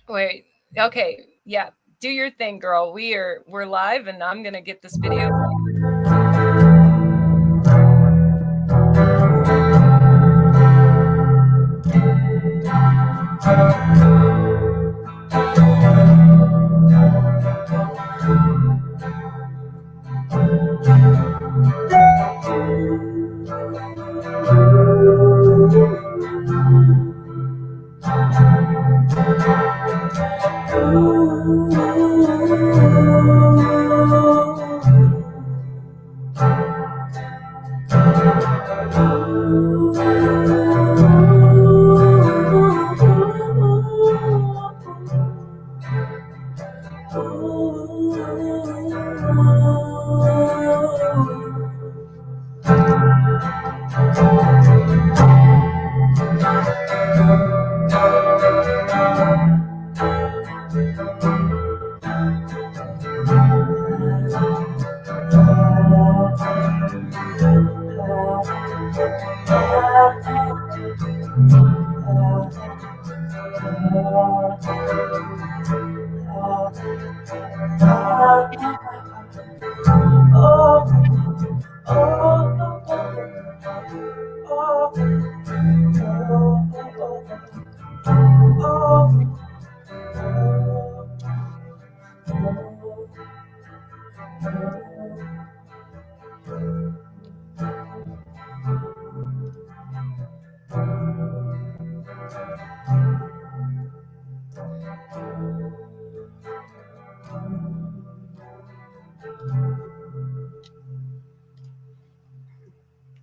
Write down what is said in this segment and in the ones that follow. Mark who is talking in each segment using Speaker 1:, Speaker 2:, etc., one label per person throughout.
Speaker 1: Wait. Okay. Yeah. Do your thing, girl. We're live, and I'm gonna get this video.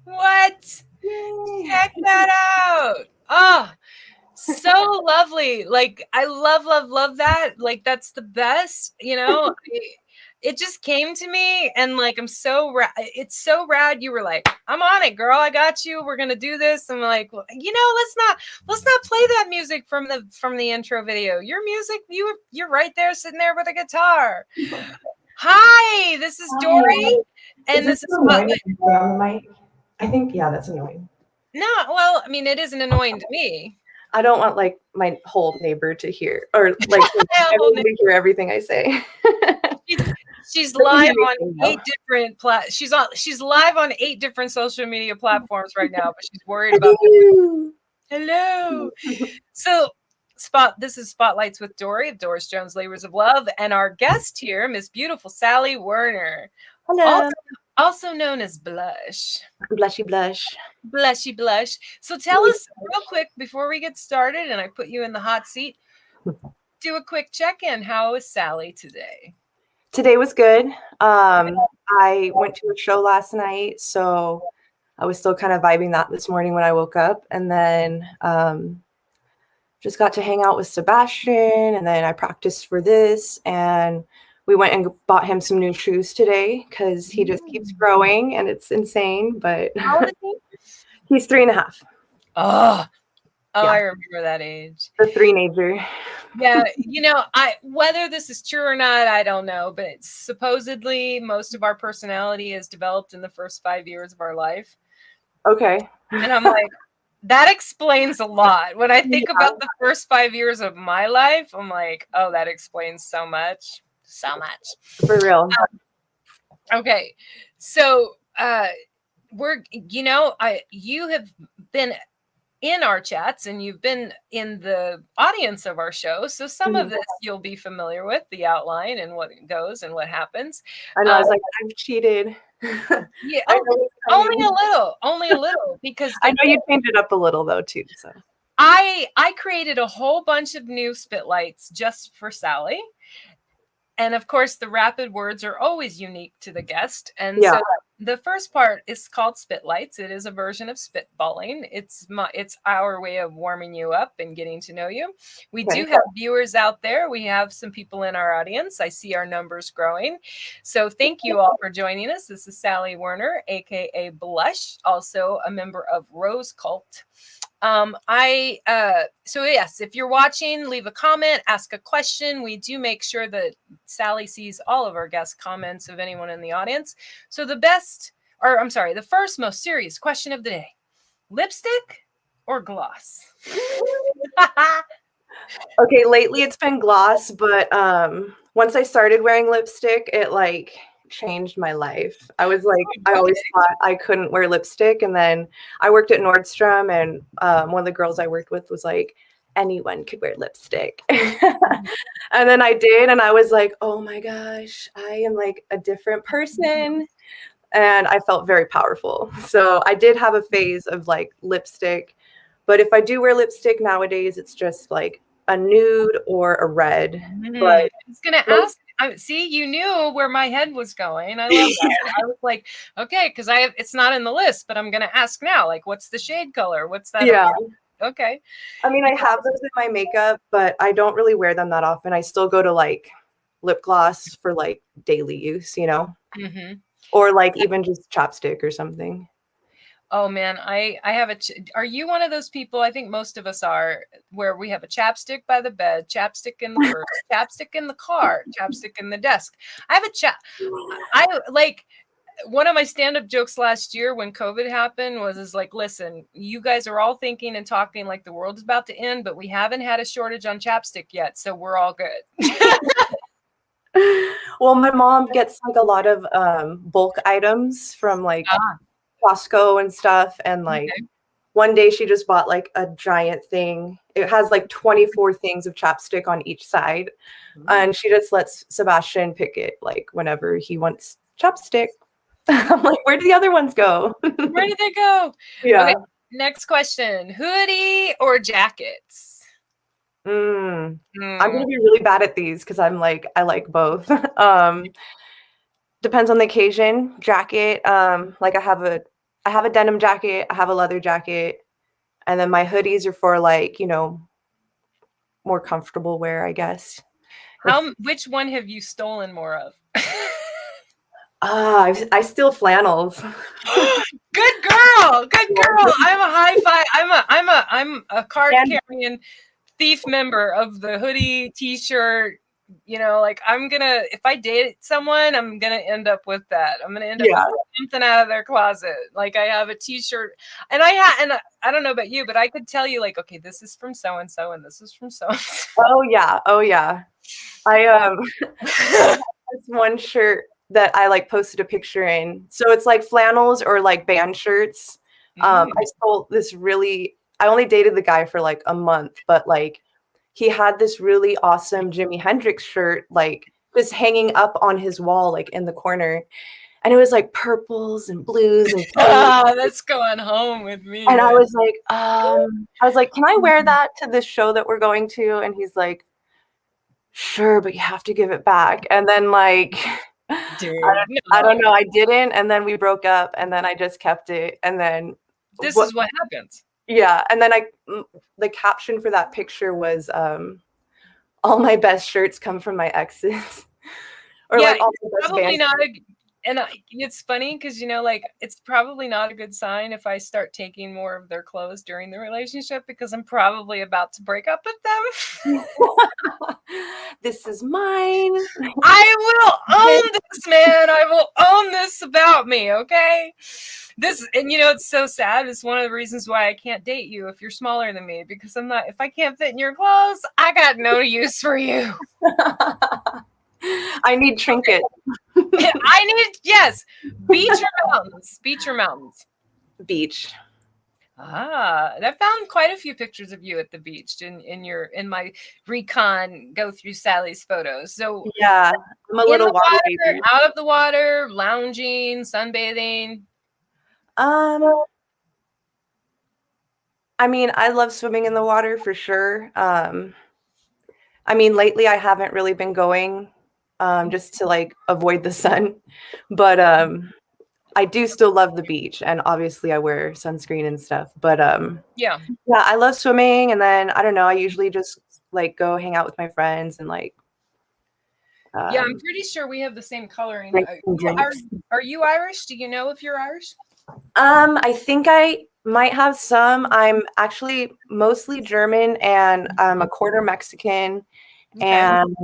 Speaker 1: What? Check that out. Oh, so lovely. Like, I love, love, love that. Like, that's the best, it just came to me, and like, it's so rad. You were like, I'm on it, girl. I got you. We're gonna do this. I'm like, well, let's not play that music from the intro video. Your music, you're right there sitting there with a guitar. Hi, this is Dory,
Speaker 2: Is
Speaker 1: and
Speaker 2: it
Speaker 1: this is
Speaker 2: so annoying if you play on the mic? I think, yeah, that's annoying.
Speaker 1: no. Well, I mean, it isn't annoying to me.
Speaker 2: I don't want like my whole neighbor to hear, or like everyone to hear everything I say.
Speaker 1: She's
Speaker 2: But you
Speaker 1: live
Speaker 2: hear me
Speaker 1: on
Speaker 2: sing, though.
Speaker 1: she's live on 8 different social media platforms right now, but she's worried about
Speaker 2: Hello.
Speaker 1: hello. So this is Spotlights with Dory of Doris Jones Labors of Love, and our guest here, Miss Beautiful Sally Werner,
Speaker 2: Hello.
Speaker 1: also known as Blush.
Speaker 2: Blushy blush.
Speaker 1: Blushy Blush. So tell us real quick before we get started, and I put you in the hot seat. Do a quick check-in. How is Sally today?
Speaker 2: Today was good. I went to a show last night, so I was still kind of vibing that this morning when I woke up, and then just got to hang out with Sebastian, and then I practiced for this, and we went and bought him some new shoes today because he just keeps growing and it's insane. But
Speaker 1: How old is he?
Speaker 2: he's 3.5.
Speaker 1: Oh,
Speaker 2: Yeah.
Speaker 1: I remember that age.
Speaker 2: The three-nager.
Speaker 1: Yeah, whether this is true or not, I don't know, but supposedly most of our personality is developed in the first 5 years of our life.
Speaker 2: Okay.
Speaker 1: And I'm like, that explains a lot. When I think about the first 5 years of my life, I'm like, oh, that explains so much. So much.
Speaker 2: For real.
Speaker 1: Okay. So you have been in our chats and you've been in the audience of our show, so some of this you'll be familiar with, the outline and what goes and what happens.
Speaker 2: I know. I was like, I've cheated.
Speaker 1: Yeah, only a little, because
Speaker 2: I know you changed it up a little though too. So
Speaker 1: I created a whole bunch of new spitlights just for Sally. And of course, the rapid words are always unique to the guest. And so the first part is called Spitlights. It is a version of spitballing. It's our way of warming you up and getting to know you. We do have viewers out there. We have some people in our audience. I see our numbers growing. So thank you all for joining us. This is Sally Werner, aka Blush, also a member of Rose Cult. So yes, if you're watching, leave a comment, ask a question. We do make sure that Sally sees all of our guest comments of anyone in the audience. So the first most serious question of the day: lipstick or gloss?
Speaker 2: Okay, lately it's been gloss, but once I started wearing lipstick, it like changed my life. I was like, I
Speaker 1: Okay.
Speaker 2: always thought I couldn't wear lipstick, and then I worked at Nordstrom, and one of the girls I worked with was like, anyone could wear lipstick. And then I did, and I was like, oh my gosh, I am like a different person. And I felt very powerful. So I did have a phase of like lipstick, but if I do wear lipstick nowadays, it's just like a nude or a red. But
Speaker 1: I was gonna ask. See, you knew where my head was going. I love that. I was like, okay, because it's not in the list, but I'm gonna ask now. Like, what's the shade color? What's that?
Speaker 2: yeah.
Speaker 1: Okay.
Speaker 2: I mean, I have those in my makeup, but I don't really wear them that often. I still go to like lip gloss for like daily use, you know, or like even just chapstick or something.
Speaker 1: Oh man, I have are you one of those people? I think most of us are, where we have a chapstick by the bed, chapstick in the purse, chapstick in the car, chapstick in the desk. I have I like, one of my stand-up jokes last year when COVID happened was like, listen, you guys are all thinking and talking like the world is about to end, but we haven't had a shortage on chapstick yet, so we're all good.
Speaker 2: Well, my mom gets like a lot of bulk items from like Costco and stuff, and like one day she just bought like a giant thing. It has like 24 things of chapstick on each side, and she just lets Sebastian pick it like whenever he wants chapstick. I'm like, where did the other ones go?
Speaker 1: Where did they go?
Speaker 2: Yeah.
Speaker 1: Okay, next question. Hoodie or jackets?
Speaker 2: I'm gonna be really bad at these because I'm like, I like both. Depends on the occasion. Jacket, like I have a denim jacket, I have a leather jacket, and then my hoodies are for like, you know, more comfortable wear, I guess.
Speaker 1: Which one have you stolen more of?
Speaker 2: I steal flannels.
Speaker 1: Good girl. Good girl. I'm a high five. I'm a card carrying thief member of the hoodie, t-shirt. You know, like if I date someone, I'm gonna end up with that. I'm gonna end up with something out of their closet. Like I have a t-shirt, and I don't know about you, but I could tell you like, okay, this is from so and so, and this is from so and so.
Speaker 2: Oh yeah. I have this one shirt that I like posted a picture in. So it's like flannels or like band shirts. I stole this I only dated the guy for like a month, but like he had this really awesome Jimi Hendrix shirt, like just hanging up on his wall, like in the corner. And it was like purples and blues and
Speaker 1: that's going home with me.
Speaker 2: And I was like, can I wear that to this show that we're going to? And he's like, sure, but you have to give it back. And then like,
Speaker 1: dude,
Speaker 2: I don't know, I didn't. And then we broke up, and then I just kept it. And then
Speaker 1: this is what happens.
Speaker 2: Yeah. And then the caption for that picture was, all my best shirts come from my exes. Or
Speaker 1: yeah,
Speaker 2: like all the best
Speaker 1: probably
Speaker 2: band
Speaker 1: not. It's funny because, you know, like it's probably not a good sign if I start taking more of their clothes during the relationship, because I'm probably about to break up with them.
Speaker 2: This is mine.
Speaker 1: I will own this, man. I will own this about me. Okay. And you know, it's so sad. It's one of the reasons why I can't date you if you're smaller than me, because if I can't fit in your clothes, I got no use for you.
Speaker 2: I need trinkets.
Speaker 1: Yes. Beach or mountains? Beach or mountains?
Speaker 2: Beach.
Speaker 1: I found quite a few pictures of you at the beach in my recon go through Sally's photos. So
Speaker 2: yeah, I'm a little water baby.
Speaker 1: Out of the water, lounging, sunbathing.
Speaker 2: I mean, I love swimming in the water for sure. I mean, lately I haven't really been going, just to like avoid the sun, but I do still love the beach, and obviously I wear sunscreen and stuff. But yeah, I love swimming, and then I don't know, I usually just like go hang out with my friends and like.
Speaker 1: Yeah, I'm pretty sure we have the same coloring. Are you Irish? Do you know if you're Irish?
Speaker 2: I think I might have some. I'm actually mostly German, and I'm a quarter Mexican, and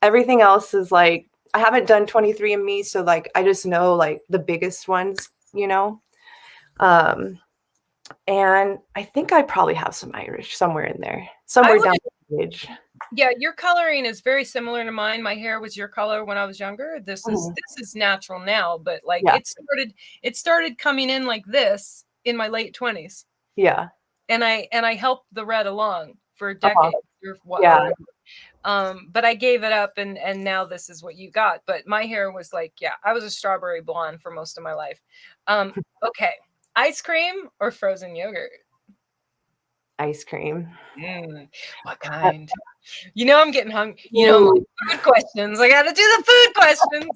Speaker 2: everything else is like, I haven't done 23andMe, so like I just know like the biggest ones, you know. And I think I probably have some Irish somewhere in there, somewhere down the ridge.
Speaker 1: Yeah, your coloring is very similar to mine. My hair was your color when I was younger. This is natural now, but like it started coming in like this in my late 20s.
Speaker 2: Yeah.
Speaker 1: And I helped the red along for decades. But I gave it up, and now this is what you got. But my hair was like, I was a strawberry blonde for most of my life. Okay, ice cream or frozen yogurt?
Speaker 2: Ice cream.
Speaker 1: What kind? I'm getting hungry. Food questions. I got to do the food
Speaker 2: questions.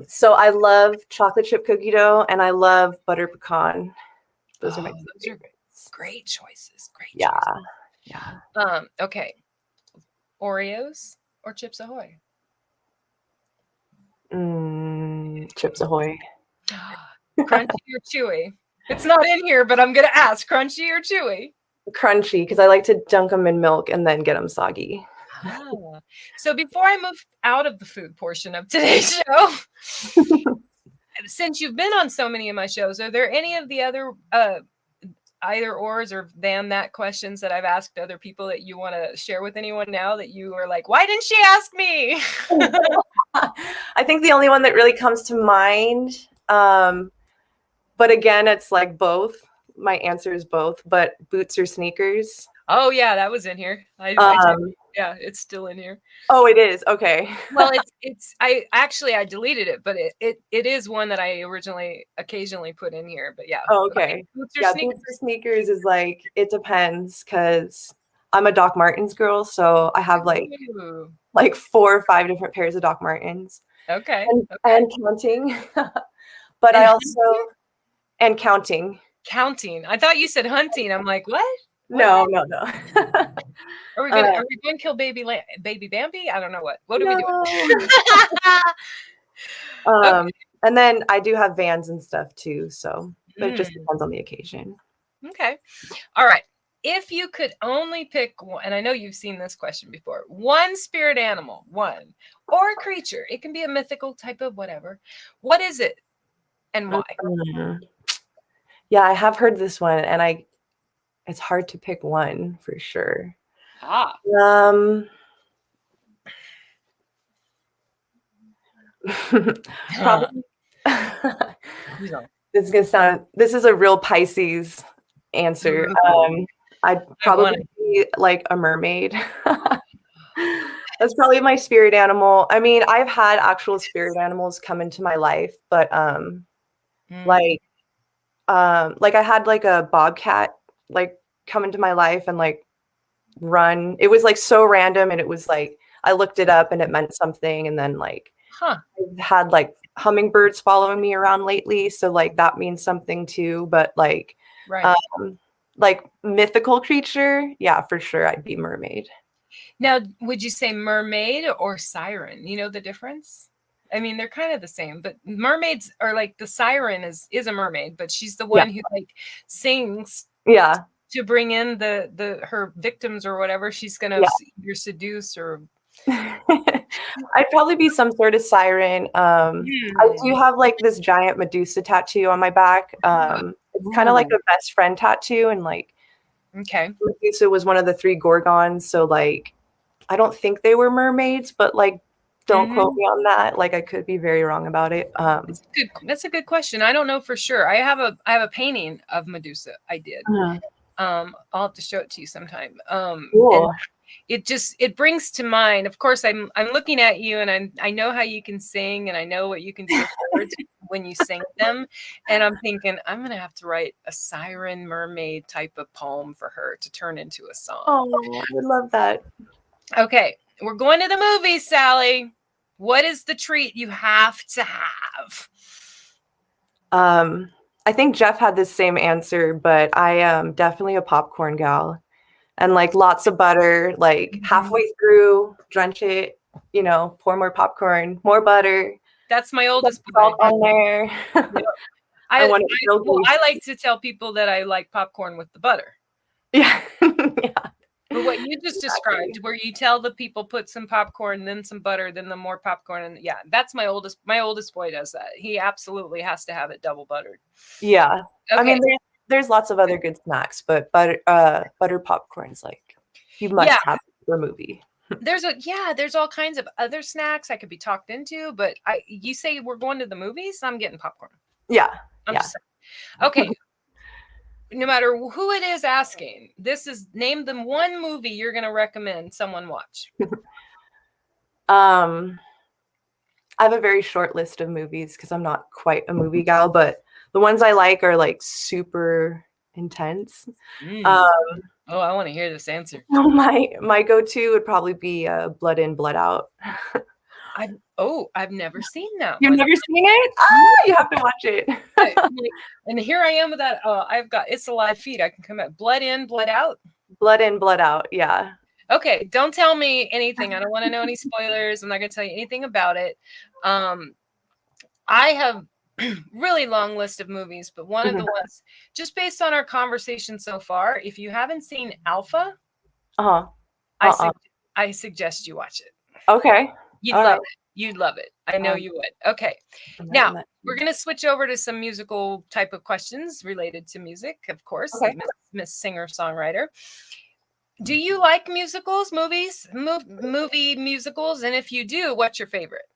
Speaker 2: So I love chocolate chip cookie dough, and I love butter pecan. Those are my favorites.
Speaker 1: Great choices.
Speaker 2: Yeah.
Speaker 1: Okay. Oreos or Chips Ahoy?
Speaker 2: Chips Ahoy.
Speaker 1: Crunchy or chewy? It's not in here, but I'm going to ask, crunchy or chewy?
Speaker 2: Crunchy, because I like to dunk them in milk and then get them soggy.
Speaker 1: So before I move out of the food portion of today's show, since you've been on so many of my shows, are there any of the other either ors or than that questions that I've asked other people that you want to share with anyone now that you are like, why didn't she ask me?
Speaker 2: I think the only one that really comes to mind, but again, it's like both. My answer is both, but boots or sneakers?
Speaker 1: Oh yeah, that was in here. Yeah, it's still in here.
Speaker 2: Oh, it is. Okay.
Speaker 1: Well, I deleted it, but it is one that I originally occasionally put in here. But yeah.
Speaker 2: Oh, okay. Boots or sneakers is like, it depends, because I'm a Doc Martens girl, so I have like 4 or 5 different pairs of Doc Martens.
Speaker 1: Okay.
Speaker 2: And counting. But I also and counting.
Speaker 1: Counting. I thought you said hunting. I'm like, what?
Speaker 2: No.
Speaker 1: Are we going to kill baby Bambi? I don't know what. What are we doing?
Speaker 2: Okay. And then I do have Vans and stuff too, so but it just depends on the occasion.
Speaker 1: Okay. All right. If you could only pick one, and I know you've seen this question before, one spirit animal, or a creature, it can be a mythical type of whatever. What is it and why?
Speaker 2: Yeah, I have heard this one, and it's hard to pick one for sure. Probably. This is a real Pisces answer. I'd probably be like a mermaid. That's probably my spirit animal. I mean, I've had actual spirit animals come into my life, but like I had like a bobcat like come into my life and like run. It was like so random, and it was like I looked it up and it meant something, and then like I've had like hummingbirds following me around lately, so like that means something too. But like like mythical creature, yeah, for sure I'd be mermaid.
Speaker 1: Now, would you say mermaid or siren? You know the difference? I mean, they're kind of the same, but mermaids are like, the siren is a mermaid, but she's the one who like sings to bring in her victims or whatever she's gonna either seduce or.
Speaker 2: I'd probably be some sort of siren. I do have like this giant Medusa tattoo on my back. It's kind of like a best friend tattoo, and like Medusa was one of the 3 Gorgons, so like I don't think they were mermaids, but like don't quote me on that. Like I could be very wrong about it.
Speaker 1: That's a good question. I don't know for sure. I have a painting of Medusa. I did. I'll have to show it to you sometime.
Speaker 2: Cool.
Speaker 1: And it brings to mind, of course, I'm looking at you, and I know how you can sing, and I know what you can do with words when you sing them. And I'm thinking, I'm going to have to write a siren mermaid type of poem for her to turn into a song.
Speaker 2: Oh, I would love that.
Speaker 1: Okay. We're going to the movies, Sally. What is the treat you have to have?
Speaker 2: I think Jeff had the same answer, but I am definitely a popcorn gal. And like lots of butter, like halfway through, drench it, pour more popcorn, more butter.
Speaker 1: That's my oldest
Speaker 2: salt on there.
Speaker 1: I like to tell people that I like popcorn with the butter.
Speaker 2: Yeah.
Speaker 1: But what you just described, where you tell the people put some popcorn, then some butter, then the more popcorn, and yeah, that's my oldest boy does that. He absolutely has to have it double buttered.
Speaker 2: Yeah.
Speaker 1: Okay.
Speaker 2: I mean, there's lots of other good snacks, but butter popcorn's like you must have it for a movie.
Speaker 1: There's all kinds of other snacks I could be talked into, but you say we're going to the movies, I'm getting popcorn.
Speaker 2: Yeah.
Speaker 1: I'm just saying. Okay. No matter who it is asking, this is name them one movie you're going to recommend someone watch.
Speaker 2: I have a very short list of movies because I'm not quite a movie gal, but the ones I like are like super intense.
Speaker 1: I want to hear this answer.
Speaker 2: My go-to would probably be Blood In, Blood Out.
Speaker 1: I've never seen that.
Speaker 2: You've never seen it? You have to watch it.
Speaker 1: And here I am with that. I've got it's a live feed. I can come at Blood In, Blood Out.
Speaker 2: Blood In, Blood Out. Yeah.
Speaker 1: Okay, don't tell me anything. I don't want to know any spoilers. I'm not going to tell you anything about it. I have really long list of movies, but one of the ones, just based on our conversation so far, if you haven't seen Alpha, I suggest you watch it.
Speaker 2: Okay.
Speaker 1: You'd love it. You'd love it. I know you would. Okay. Now, we're going to switch over to some musical type of questions related to music, of course, Miss Singer-Songwriter. Do you like musicals, movies, movie musicals? And if you do, what's your favorite?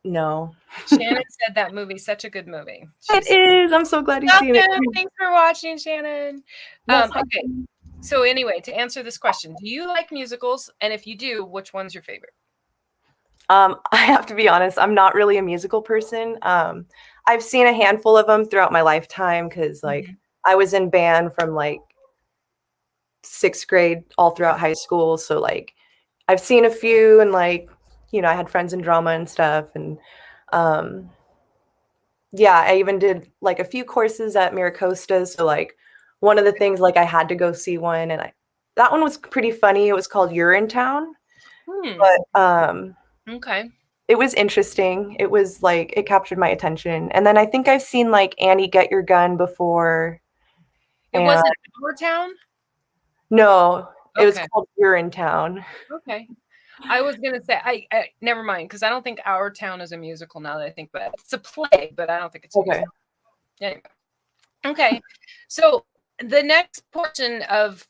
Speaker 2: No.
Speaker 1: Shannon said that movie's such a good movie.
Speaker 2: It is. I'm so glad you've seen it.
Speaker 1: Thanks for watching, Shannon. Okay. So anyway, to answer this question, do you like musicals? And if you do, which one's your favorite?
Speaker 2: I have to be honest, I'm not really a musical person. I've seen a handful of them throughout my lifetime because like I was in band from like 6th grade all throughout high school. So like I've seen a few and like, you know, I had friends in drama and stuff. And yeah, I even did like a few courses at Miracosta. So like one of the things, like I had to go see one and that one was pretty funny. It was called Urinetown. But
Speaker 1: okay.
Speaker 2: It was interesting. It was like it captured my attention. And then I think I've seen like Annie Get Your Gun before.
Speaker 1: It wasn't Our Town?
Speaker 2: No, it was called Urinetown.
Speaker 1: Okay. I was gonna say I never mind because I don't think Our Town is a musical now that I think about it. It's a play, but I don't think it's a musical. Anyway. Okay. So the next portion of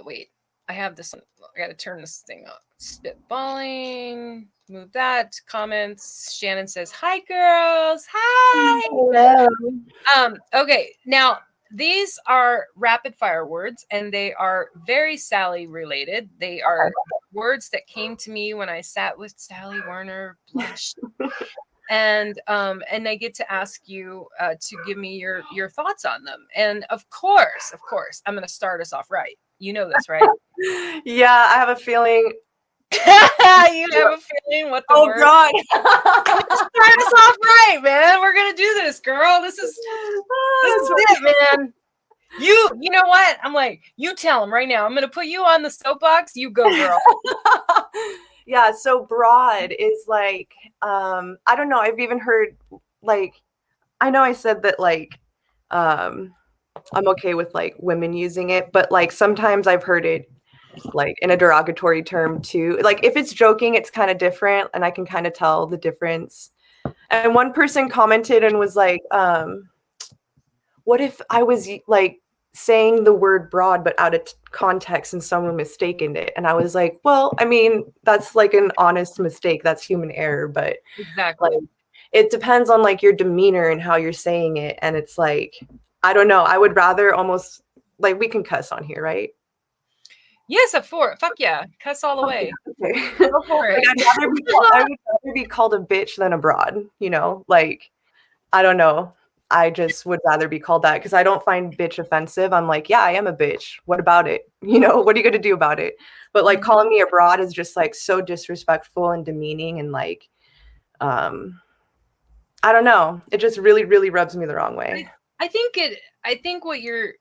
Speaker 1: wait, I have this. I got to turn this thing on. Spitballing. Move that. Comments. Shannon says, "Hi, girls. Hi."
Speaker 2: Hello.
Speaker 1: Okay. Now these are rapid fire words, and they are very Sally related. They are words that came to me when I sat with Sally Werner, blushed. And I get to ask you to give me your thoughts on them. And of course, I'm going to start us off right. You know this, right?
Speaker 2: Yeah, I have a feeling.
Speaker 1: You have a feeling what the word?
Speaker 2: God.
Speaker 1: Start us off right, man. We're going to do this, girl. This is it, man. You know what? I'm like, you tell them right now. I'm going to put you on the soapbox. You go, girl.
Speaker 2: Yeah, so broad is like, I don't know. I've even heard, like, I know I said that, like, I'm okay with, like, women using it, but, like, sometimes I've heard it, like, in a derogatory term, too. Like, if it's joking, it's kind of different, and I can kind of tell the difference. And one person commented and was like, what if I was, like, saying the word broad but out of context and someone mistaken it? And I was like, well, I mean, that's like an honest mistake, that's human error, but
Speaker 1: exactly,
Speaker 2: like, it depends on like your demeanor and how you're saying it. And it's like, I don't know, I would rather almost, like, we can cuss on here, right?
Speaker 1: Yes, fuck yeah, cuss all the way.
Speaker 2: Okay.
Speaker 1: Go for it.
Speaker 2: Like, I would rather be called a bitch than a broad, you know, like, I don't know. I just would rather be called that because I don't find bitch offensive. I'm like, yeah, I am a bitch. What about it? You know, what are you going to do about it? But like calling me a broad is just like so disrespectful and demeaning. And like, I don't know. It just really, really rubs me the wrong way.
Speaker 1: I think what you're,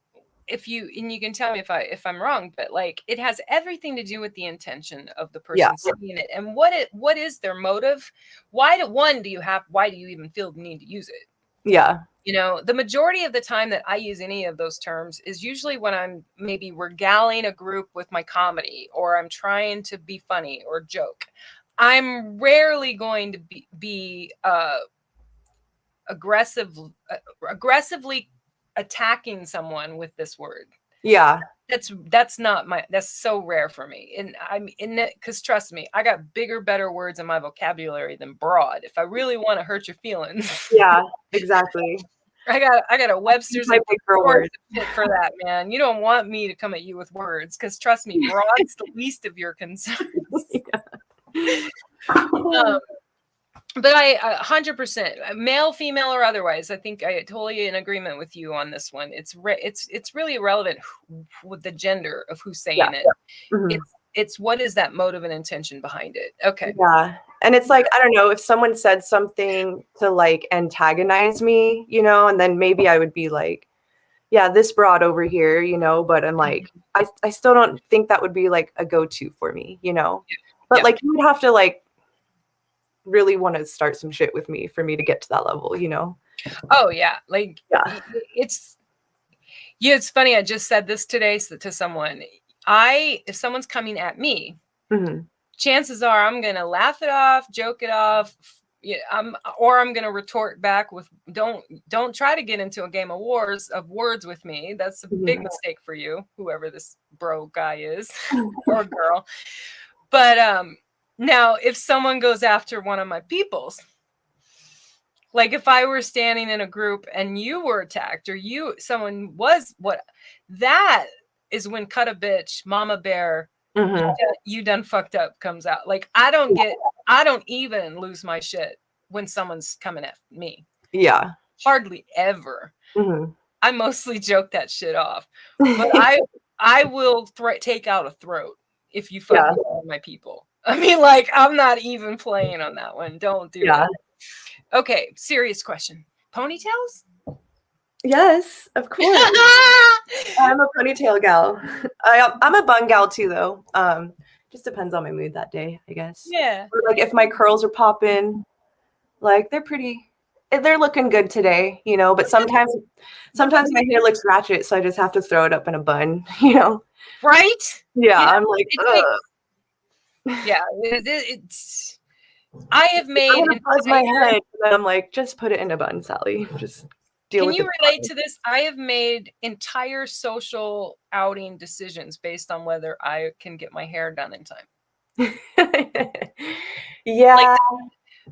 Speaker 1: and you can tell me if I'm wrong, but like it has everything to do with the intention of the person saying it and what is their motive? Why do you even feel the need to use it?
Speaker 2: Yeah.
Speaker 1: You know, the majority of the time that I use any of those terms is usually when I'm maybe regaling a group with my comedy, or I'm trying to be funny or joke. I'm rarely going to be aggressively attacking someone with this word.
Speaker 2: Yeah.
Speaker 1: That's not my, that's so rare for me. And I'm in it because trust me, I got bigger, better words in my vocabulary than broad. If I really want to hurt your feelings.
Speaker 2: Yeah, exactly.
Speaker 1: I got a Webster's
Speaker 2: My bigger words
Speaker 1: for that, man. You don't want me to come at you with words because trust me, broad's the least of your concerns. But I 100% male, female, or otherwise, I think I totally in agreement with you on this one. It's really irrelevant with the gender of who's saying it.
Speaker 2: Mm-hmm.
Speaker 1: It's what is that motive and intention behind it. Okay.
Speaker 2: Yeah. And it's like, I don't know, if someone said something to like antagonize me, you know, and then maybe I would be like, yeah, this broad over here, you know, but I'm like, I still don't think that would be like a go-to for me, you know. But like you would have to like really want to start some shit with me for me to get to that level, you know.
Speaker 1: Oh yeah, like it's funny. I just said this today to someone. If someone's coming at me, chances are I'm gonna laugh it off, joke it off. Yeah, I'm gonna retort back with don't try to get into a game of words with me. That's a big mistake for you, whoever this bro guy is or girl. But now if someone goes after one of my peoples, like if I were standing in a group and you were attacked or someone was that is when cut a bitch, mama bear, you done fucked up comes out. Like I don't even lose my shit when someone's coming at me.
Speaker 2: Yeah.
Speaker 1: Hardly ever. I mostly joke that shit off. But I will take out a throat if you fuck with my people. I mean, like, I'm not even playing on that one. Don't do it. Okay, serious question. Ponytails?
Speaker 2: Yes, of course. I'm a ponytail gal. I'm a bun gal too, though. Just depends on my mood that day, I guess.
Speaker 1: Yeah.
Speaker 2: Or like if my curls are popping, like they're looking good today, you know. But sometimes my hair looks ratchet, so I just have to throw it up in a bun, you know.
Speaker 1: Right?
Speaker 2: Yeah, I'm like,
Speaker 1: yeah, it's. I have made.
Speaker 2: I'm gonna buzz my head, and I'm like, just put it in a bun, Sally. Just deal with it.
Speaker 1: Can you relate to this? I have made entire social outing decisions based on whether I can get my hair done in time.
Speaker 2: Yeah.
Speaker 1: Like,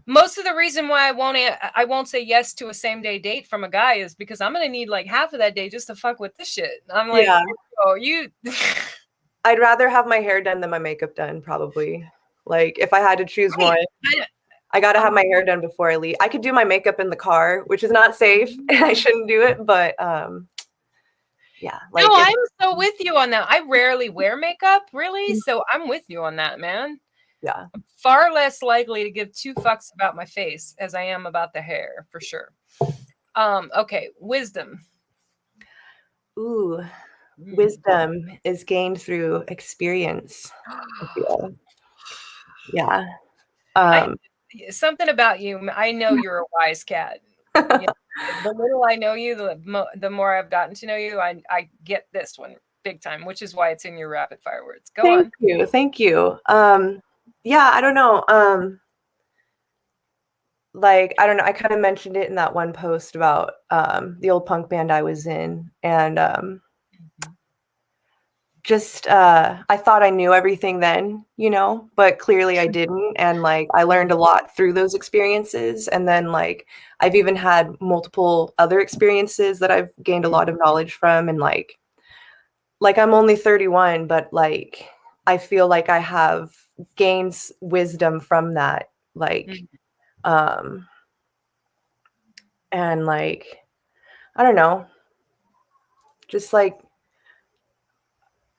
Speaker 1: most of the reason why I won't say yes to a same day date from a guy is because I'm gonna need like half of that day just to fuck with this shit. I'm like, oh, you.
Speaker 2: I'd rather have my hair done than my makeup done, probably. Like if I had to choose one, I gotta have my hair done before I leave. I could do my makeup in the car, which is not safe, and I shouldn't do it. But yeah, like
Speaker 1: no, I'm so with you on that. I rarely wear makeup, really, so I'm with you on that, man.
Speaker 2: Yeah,
Speaker 1: I'm far less likely to give two fucks about my face as I am about the hair, for sure. Okay, wisdom.
Speaker 2: Ooh, wisdom is gained through experience. I feel. Yeah.
Speaker 1: Something about you. I know you're a wise cat. You know, the little I know you, the more I've gotten to know you, I get this one big time, which is why it's in your rapid fire words. Go on.
Speaker 2: Thank you. Yeah, I don't know. Like, I don't know. I kind of mentioned it in that one post about the old punk band I was in, and just I thought I knew everything then, you know, but clearly I didn't. And like I learned a lot through those experiences. And then like I've even had multiple other experiences that I've gained a lot of knowledge from. And like I'm only 31, but like I feel like I have gained wisdom from that. Like and like I don't know, just like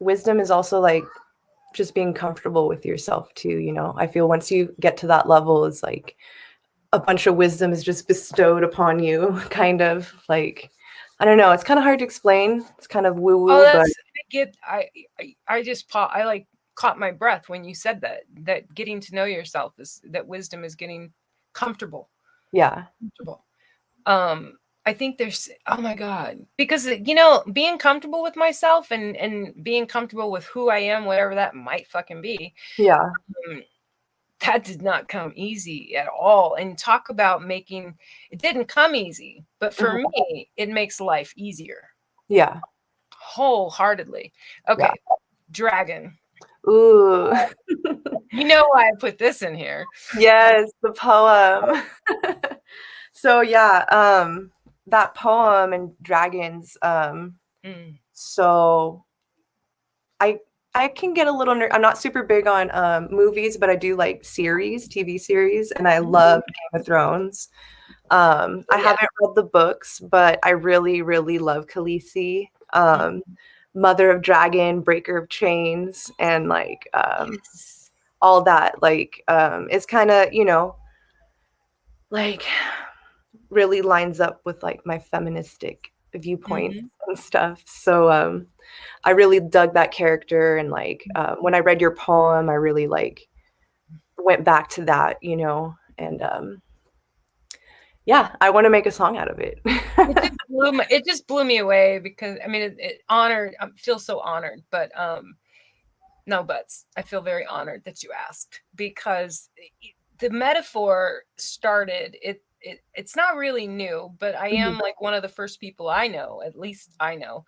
Speaker 2: wisdom is also like just being comfortable with yourself too, you know. I feel once you get to that level, it's like a bunch of wisdom is just bestowed upon you, kind of like, I don't know, it's kind of hard to explain. It's kind of woo woo.
Speaker 1: Oh, I just I caught my breath when you said that getting to know yourself is that wisdom is getting comfortable.
Speaker 2: Yeah.
Speaker 1: Comfortable. I think there's, oh my God, because, being comfortable with myself and being comfortable with who I am, whatever that might fucking be.
Speaker 2: Yeah.
Speaker 1: That did not come easy at all. And talk about it didn't come easy, but for me, it makes life easier.
Speaker 2: Yeah.
Speaker 1: Wholeheartedly. Okay. Yeah. Dragon.
Speaker 2: Ooh.
Speaker 1: You know why I put this in here.
Speaker 2: Yes, the poem. So yeah, that poem and dragons, so I can get a little I'm not super big on movies, but I do like TV series, and I love Game of Thrones. I haven't read the books, but I really, really love Khaleesi, Mother of Dragon, Breaker of Chains, and like all that. Like it's kind of, like really lines up with like my feministic viewpoints and stuff. So I really dug that character, and like when I read your poem, I really like went back to that, and yeah, I want to make a song out of it.
Speaker 1: It just blew me away, because I mean, I feel so honored, but no buts. I feel very honored that you asked, because the metaphor started, it's not really new, but I am like one of the first people I know, at least I know.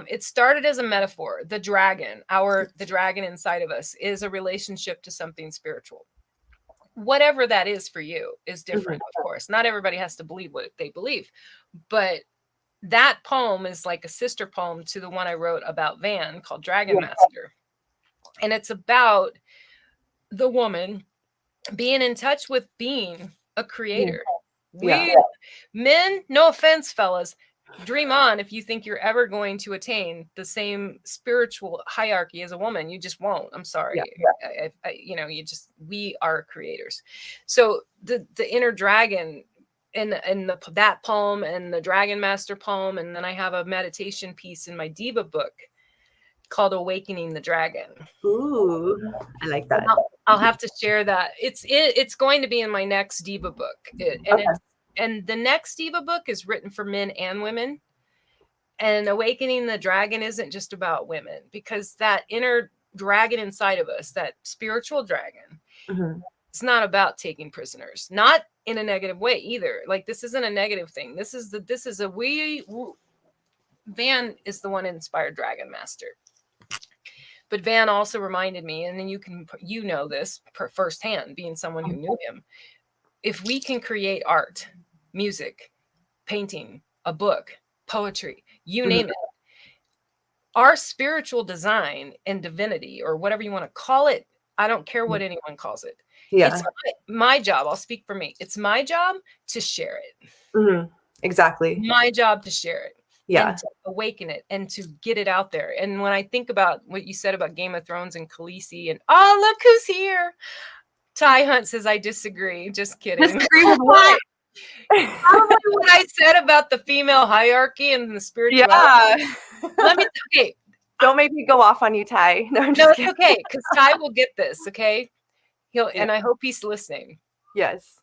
Speaker 1: It started as a metaphor. The dragon inside of us is a relationship to something spiritual. Whatever that is for you is different, of course. Not everybody has to believe what they believe, but that poem is like a sister poem to the one I wrote about Van, called Dragon Master. And it's about the woman being in touch with being a creator. Men, no offense, fellas, dream on if you think you're ever going to attain the same spiritual hierarchy as a woman. You just won't. I'm sorry. We are creators. So the inner dragon in that poem, and the Dragon Master poem, and then I have a meditation piece in my Diva book called Awakening the Dragon.
Speaker 2: Ooh, I like that.
Speaker 1: I'll have to share that. It's going to be in my next Diva book. And the next Diva book is written for men and women. And Awakening the Dragon isn't just about women, because that inner dragon inside of us, that spiritual dragon, it's not about taking prisoners, not in a negative way either. Like, this isn't a negative thing. Van is the one who inspired Dragon Master. But Van also reminded me, and then you know this firsthand, being someone who knew him, if we can create art, music, painting, a book, poetry, you name it, our spiritual design and divinity, or whatever you want to call it, I don't care what anyone calls it. It's my job. I'll speak for me. It's my job to share it.
Speaker 2: Exactly.
Speaker 1: My job to share it. And to awaken it, and to get it out there. And when I think about what you said about Game of Thrones and Khaleesi, and look who's here. Ty Hunt says, I disagree. Just kidding.
Speaker 2: Disagree with what?
Speaker 1: What I said about the female hierarchy and the spirituality.
Speaker 2: Yeah. Don't make me go off on you, Ty. No, it's
Speaker 1: okay, because Ty will get this, okay? And I hope he's listening.
Speaker 2: Yes.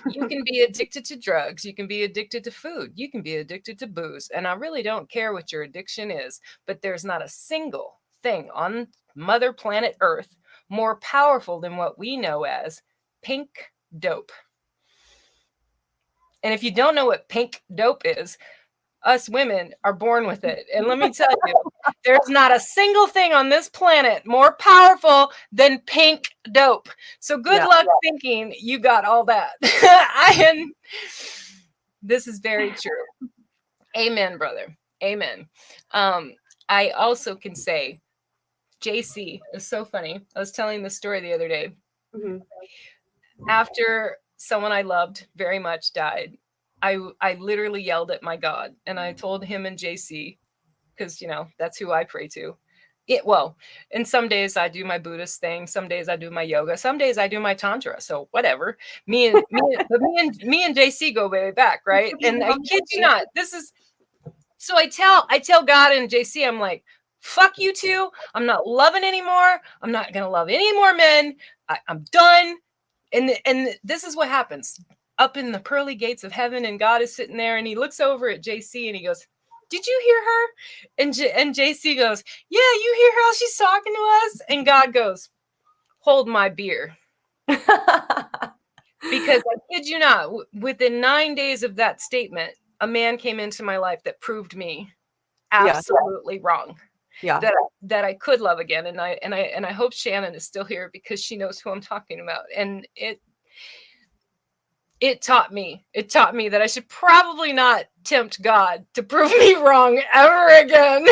Speaker 1: You can be addicted to drugs. You can be addicted to food. You can be addicted to booze. And I really don't care what your addiction is, but there's not a single thing on Mother Planet Earth more powerful than what we know as pink dope. And if you don't know what pink dope is, us women are born with it. And let me tell you, there's not a single thing on this planet more powerful than pink dope. So good luck thinking you got all that. This is very true. Amen, brother. Amen. I also can say, JC, it's so funny. I was telling the story the other day. After someone I loved very much died, I literally yelled at my God, and I told him and JC, because that's who I pray to. And some days I do my Buddhist thing, some days I do my yoga, some days I do my tantra. So whatever. Me and JC go way back, right? And I kid you not, so I tell God and JC, I'm like, fuck you two. I'm not loving anymore. I'm not gonna love any more men. I'm done. And this is what happens. up in the pearly gates of heaven, and God is sitting there, and he looks over at JC and he goes, "Did you hear her?" And JC goes, "Yeah, you hear how she's talking to us?" And God goes, "Hold my beer." Because I kid you not, within 9 days of that statement, a man came into my life that proved me absolutely wrong.
Speaker 2: Yeah.
Speaker 1: That I could love again. And I hope Shannon is still here because she knows who I'm talking about. And it taught me that I should probably not tempt God to prove me wrong ever again.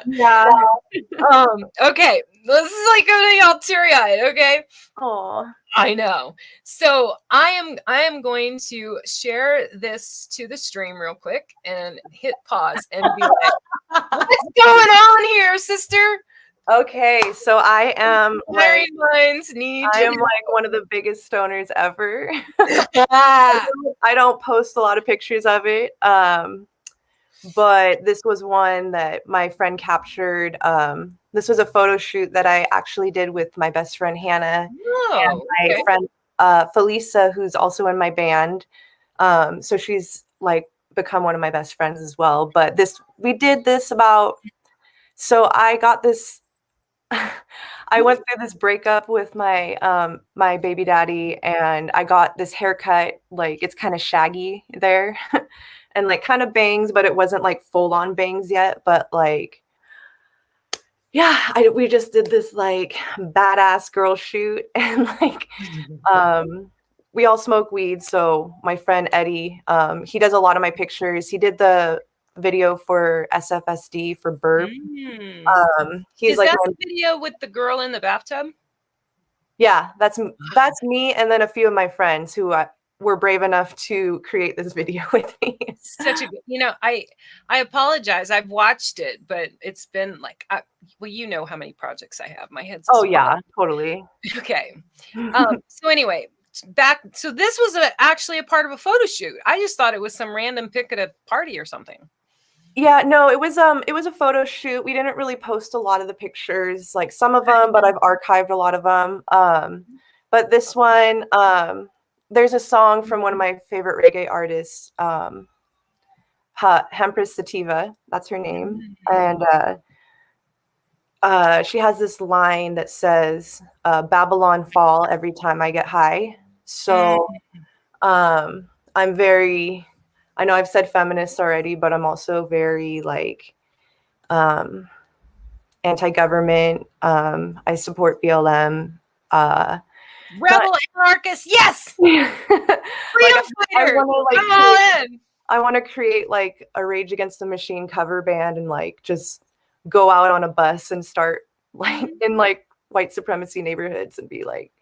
Speaker 2: Yeah.
Speaker 1: Okay. This is like getting all teary-eyed, okay?
Speaker 2: Oh,
Speaker 1: I know. So I am going to share this to the stream real quick and hit pause and be like, "What's going on here, sister?"
Speaker 2: Okay, so I am like
Speaker 1: minds need
Speaker 2: I am like one of the biggest stoners ever. I don't post a lot of pictures of it. But this was one that my friend captured. This was a photo shoot that I actually did with my best friend Hannah and my friend Felisa, who's also in my band. So she's like become one of my best friends as well. But we did this about. So I got this. I went through this breakup with my my baby daddy, and I got this haircut. Like it's kind of shaggy there. And like kind of bangs, but it wasn't like full on bangs yet. But like, yeah, we just did this like badass girl shoot, and like, we all smoke weed. So my friend Eddie, he does a lot of my pictures. He did the video for SFSD for B.R.R.P. He's
Speaker 1: Is
Speaker 2: like
Speaker 1: that the video with the girl in the bathtub?
Speaker 2: Yeah, that's me, and then a few of my friends who were brave enough to create this video with me.
Speaker 1: Such a good, I apologize. I've watched it, but it's been like, well, you know how many projects I have. My head's.
Speaker 2: Oh yeah, totally.
Speaker 1: Okay. So anyway, so this was actually a part of a photo shoot. I just thought it was some random pic at a party or something.
Speaker 2: Yeah, no, it was a photo shoot. We didn't really post a lot of the pictures, like some of them, but I've archived a lot of them. But this one, there's a song from one of my favorite reggae artists, Hempress Sativa, that's her name. And she has this line that says, Babylon fall every time I get high. So I know I've said feminist already, but I'm also very like anti-government. I support BLM.
Speaker 1: Rebel anarchist, yes. Freedom fighter. Come on in.
Speaker 2: I want to create like a Rage Against the Machine cover band and like just go out on a bus and start like in like white supremacy neighborhoods and be like,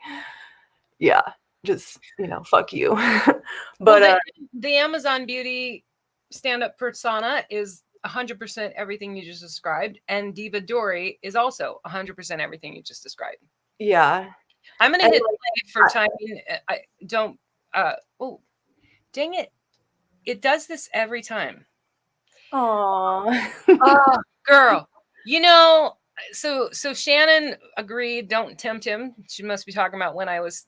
Speaker 2: yeah, just fuck you. But
Speaker 1: the Amazon Beauty stand-up persona is 100% everything you just described, and Diva Dory is also 100% everything you just described.
Speaker 2: Yeah,
Speaker 1: I'm gonna hit play for timing. I don't. Oh, dang it! It does this every time.
Speaker 2: Aww.
Speaker 1: Oh, girl. So Shannon agreed, don't tempt him. She must be talking about when I was,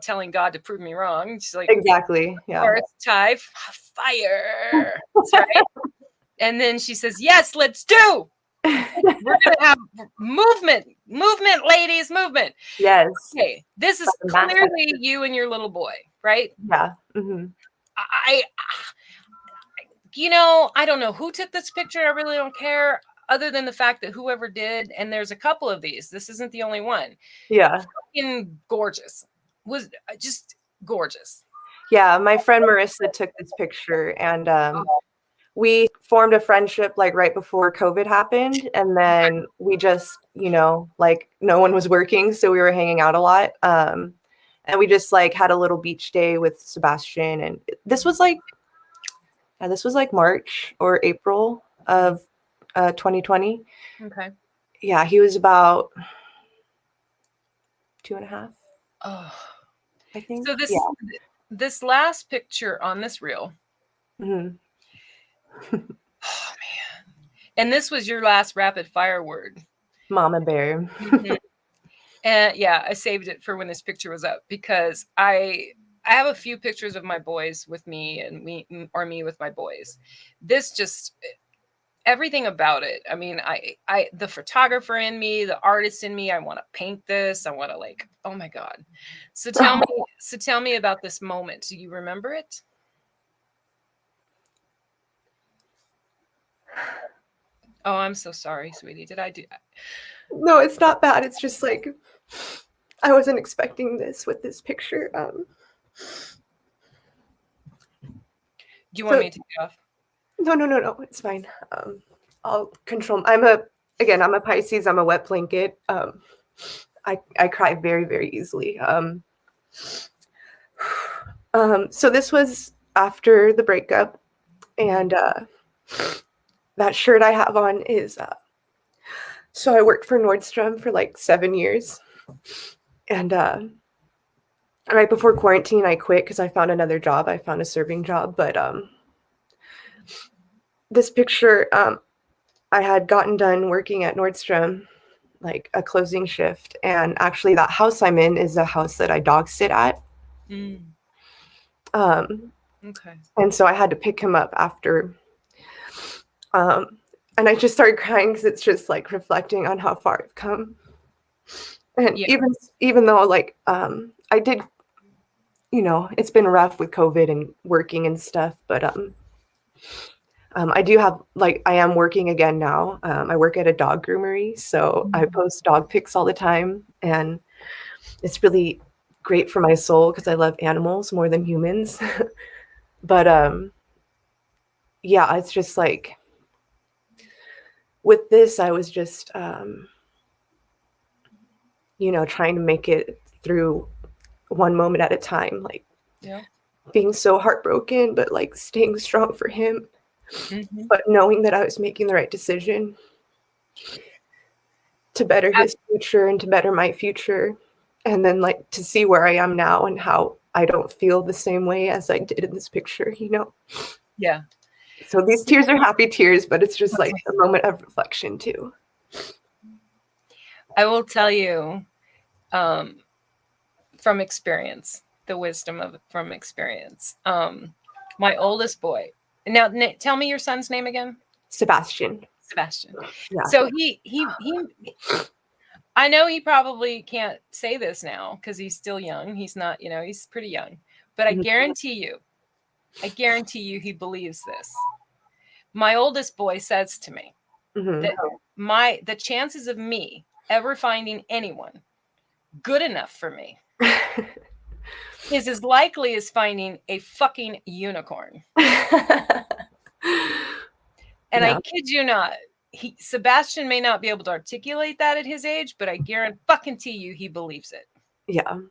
Speaker 1: telling God to prove me wrong. She's like,
Speaker 2: exactly. Yeah.
Speaker 1: First type, fire. That's right. And then she says, yes, let's do. We're going to have movement, ladies, movement.
Speaker 2: Yes.
Speaker 1: Okay. This is clearly you and your little boy, right?
Speaker 2: Yeah. Mm-hmm.
Speaker 1: I don't know who took this picture. I really don't care, other than the fact that whoever did, and there's a couple of these. This isn't the only one.
Speaker 2: Yeah.
Speaker 1: Fucking gorgeous. Was just gorgeous.
Speaker 2: Yeah. My friend Marissa took this picture, and we formed a friendship like right before COVID happened. And then we just, like no one was working. So we were hanging out a lot. And we just like had a little beach day with Sebastian. And this was like March or April of 2020.
Speaker 1: Okay.
Speaker 2: Yeah, he was about 2.5.
Speaker 1: Oh,
Speaker 2: I think.
Speaker 1: So this last picture on this reel.
Speaker 2: Mm-hmm.
Speaker 1: Oh man! And this was your last rapid fire word.
Speaker 2: Mama bear.
Speaker 1: Mm-hmm. And yeah, I saved it for when this picture was up because I I have a few pictures of my boys with me and me with my boys. This just, everything about it. I mean, I the photographer in me, the artist in me, I want to paint this. I want to like, oh my God. So tell me about this moment. Do you remember it? Oh, I'm so sorry, sweetie. Did I do that?
Speaker 2: No, it's not bad. It's just like I wasn't expecting this with this picture.
Speaker 1: Do you want me to take it off?
Speaker 2: No. It's fine. I'll control. I'm a Pisces. I'm a wet blanket. I cry very, very easily. So this was after the breakup, and that shirt I have on is. So I worked for Nordstrom for like 7 years, and right before quarantine, I quit because I found another job. I found a serving job, but this picture, I had gotten done working at Nordstrom, like a closing shift, and actually that house I'm in is a house that I dog sit at.
Speaker 1: Okay.
Speaker 2: And so I had to pick him up after, and I just started crying because it's just like reflecting on how far I've come. And even though like I did, it's been rough with COVID and working and stuff, but I do have, like, I am working again now. I work at a dog groomery, so I post dog pics all the time, and it's really great for my soul because I love animals more than humans. But yeah, it's just like with this, I was just trying to make it through one moment at a time, like being so heartbroken, but like staying strong for him. But knowing that I was making the right decision to better his future and to better my future. And then like to see where I am now and how I don't feel the same way as I did in this picture,
Speaker 1: Yeah.
Speaker 2: So these tears are happy tears, but it's just like a moment of reflection too.
Speaker 1: I will tell you from experience, the wisdom from experience. My oldest boy. Now, tell me your son's name again.
Speaker 2: Sebastian.
Speaker 1: Yeah. So he I know he probably can't say this now because he's still young. He's not, he's pretty young. But I guarantee you he believes this. My oldest boy says to me that the chances of me ever finding anyone good enough for me is as likely as finding a fucking unicorn. And I kid you not, Sebastian may not be able to articulate that at his age, but I guarantee you he believes it.
Speaker 2: Yeah.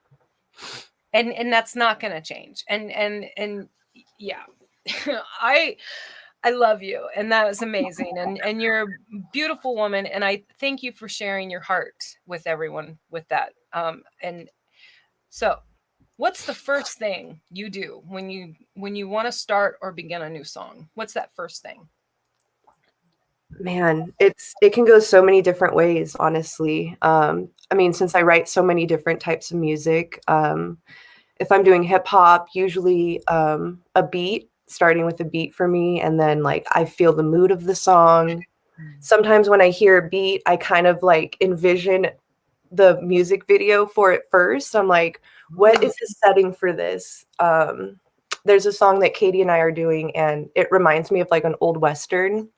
Speaker 1: And that's not going to change. And yeah, I love you, and that was amazing, and you're a beautiful woman, and I thank you for sharing your heart with everyone with that. And so, what's the first thing you do when you want to start or begin a new song? What's that first thing?
Speaker 2: Man, it can go so many different ways, honestly. I mean, since I write so many different types of music, if I'm doing hip hop, usually starting with a beat for me, and then like I feel the mood of the song. Sometimes when I hear a beat, I kind of like envision the music video for it first. I'm like, what is the setting for this? There's a song that Katie and I are doing, and it reminds me of like an old Western.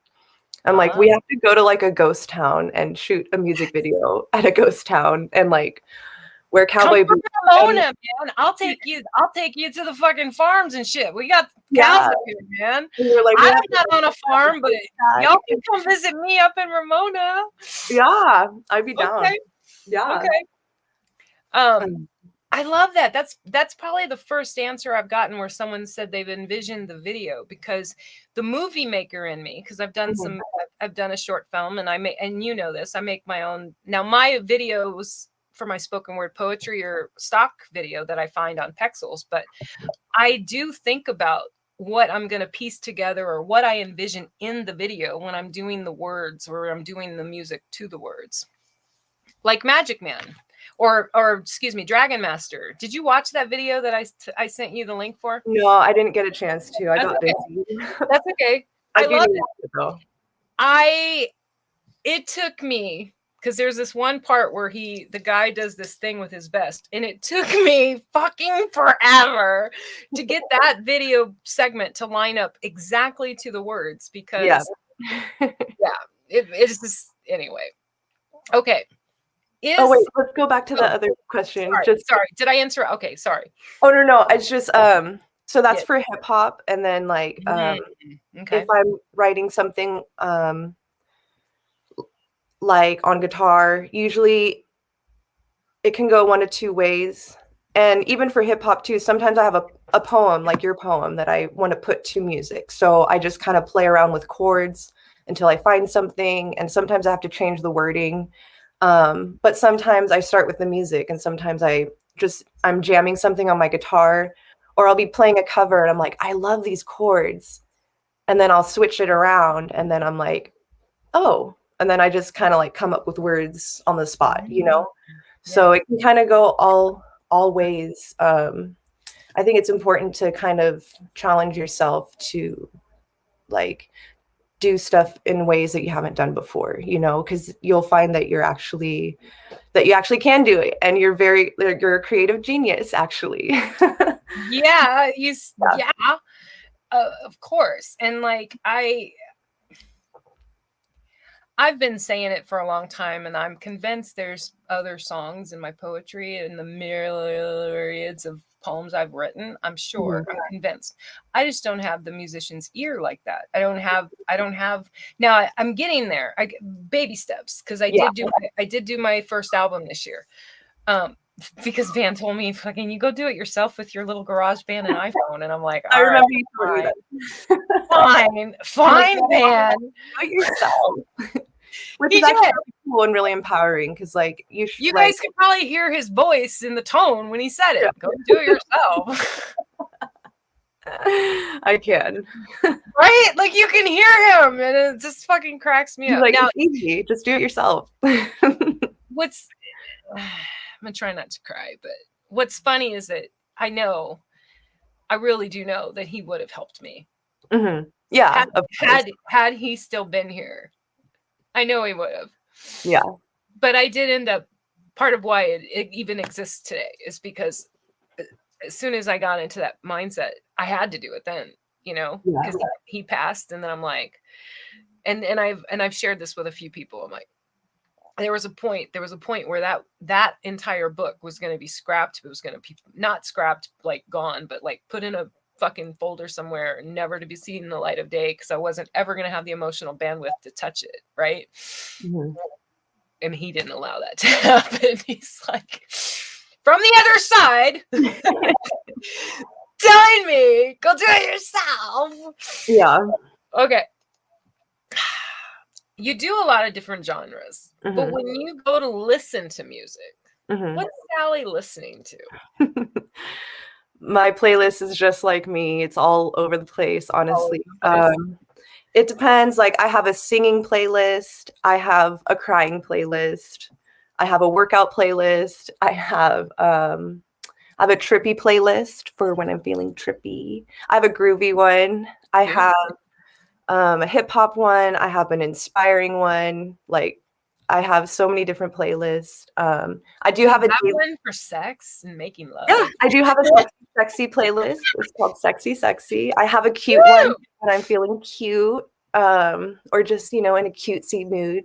Speaker 2: I'm like, we have to go to like a ghost town and shoot a music video at a ghost town and like wear cowboy boots.
Speaker 1: Ramona, man. I'll take you to the fucking farms and shit. We got cows up here, man. Like, I'm not on a farm, but y'all can come visit me up in Ramona.
Speaker 2: Yeah, I'd be down.
Speaker 1: Okay.
Speaker 2: Yeah.
Speaker 1: Okay. I love that. That's probably the first answer I've gotten where someone said they've envisioned the video, because the movie maker in me, because I've done I've done a short film, and and you know this, I make my own. Now my videos for my spoken word poetry or stock video that I find on Pexels, but I do think about what I'm going to piece together or what I envision in the video when I'm doing the words or I'm doing the music to the words. Like Magic Man or excuse me, Dragon Master. Did you watch that video that I sent you the link for?
Speaker 2: No, I didn't get a chance to. I got busy.
Speaker 1: That's okay.
Speaker 2: I
Speaker 1: love
Speaker 2: it though.
Speaker 1: It took me, because there's this one part where the guy does this thing with his vest, and it took me fucking forever to get that video segment to line up exactly to the words, because it's just, anyway. Okay.
Speaker 2: Oh wait, let's go back to the other question.
Speaker 1: Sorry, did I answer? Okay, sorry.
Speaker 2: Oh no, it's just so that's for hip hop, and then like if I'm writing something like on guitar, usually it can go one of two ways. And even for hip hop too, sometimes I have a poem, like your poem, that I want to put to music. So I just kind of play around with chords until I find something. And sometimes I have to change the wording. But sometimes I start with the music, and sometimes I'm jamming something on my guitar, or I'll be playing a cover and I'm like, I love these chords. And then I'll switch it around, and then I'm like, oh, and then I just kind of like come up with words on the spot, you know? So it can kind of go all ways. I think it's important to kind of challenge yourself to like do stuff in ways that you haven't done before, you know, because you'll find that you actually can do it, and you're a creative genius, actually.
Speaker 1: Of course. And like I've been saying it for a long time, and I'm convinced there's other songs in my poetry and the myriads of poems I've written. I'm sure. I'm convinced. I just don't have the musician's ear like that. I don't have now. I'm getting there. Baby steps, because I did do my first album this year. Because Van told me, fucking, you go do it yourself with your little garage band and iPhone. And I'm like,
Speaker 2: I remember you told me
Speaker 1: that. Fine, Van.
Speaker 2: Do it yourself. Which is actually really cool and really empowering, because like you
Speaker 1: guys could probably hear his voice in the tone when he said it. Go do it yourself.
Speaker 2: I can.
Speaker 1: Right? Like, you can hear him, and it just fucking cracks me up.
Speaker 2: Like, now, it's easy. Just do it yourself.
Speaker 1: I'm gonna try not to cry, but what's funny is that I really do know that he would have helped me.
Speaker 2: Mm-hmm. Yeah.
Speaker 1: Had he still been here, I know he would have.
Speaker 2: Yeah.
Speaker 1: But I did end up, part of why it even exists today is because as soon as I got into that mindset, I had to do it then, you know, because he passed. And then I'm like, and I've shared this with a few people. I'm like, there was a point where that entire book was going to be scrapped. It was going to be not scrapped, like gone, but like put in a fucking folder somewhere, never to be seen in the light of day, because I wasn't ever going to have the emotional bandwidth to touch it. Right.
Speaker 2: Mm-hmm.
Speaker 1: And he didn't allow that to happen. He's like, from the other side, telling me, go do it yourself.
Speaker 2: Yeah.
Speaker 1: Okay. You do a lot of different genres, but when you go to listen to music, what's Sally listening to?
Speaker 2: My playlist is just like me. It's all over the place, honestly. It depends. Like, I have a singing playlist. I have a crying playlist. I have a workout playlist. I have a trippy playlist for when I'm feeling trippy. I have a groovy one. I have a hip hop one. I have an inspiring one. Like, I have so many different playlists. I do have
Speaker 1: one for sex and making love.
Speaker 2: Yeah, I do have a sexy playlist. It's called Sexy. I have a cute one when I'm feeling cute, or just, you know, in a cutesy mood.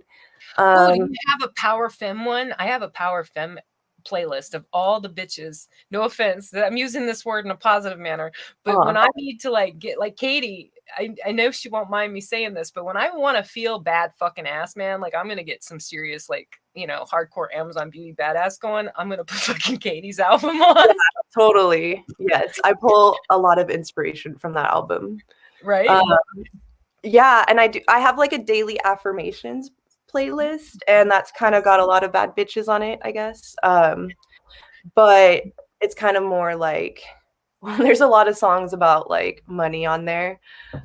Speaker 1: Do you have a power femme one? I have a power femme playlist of all the bitches. No offense, I'm using this word in a positive manner, but when I need to like get like Katie, I know she won't mind me saying this, but when I want to feel bad fucking ass, man, like I'm gonna get some serious, like, you know, hardcore Amazon beauty badass going, I'm gonna put fucking Katie's album on.
Speaker 2: Yeah, totally. Yes, I pull a lot of inspiration from that album.
Speaker 1: Right.
Speaker 2: Yeah, and I have like a daily affirmations playlist, and that's kind of got a lot of bad bitches on it, I guess. But it's kind of more like, well, there's a lot of songs about like money on there.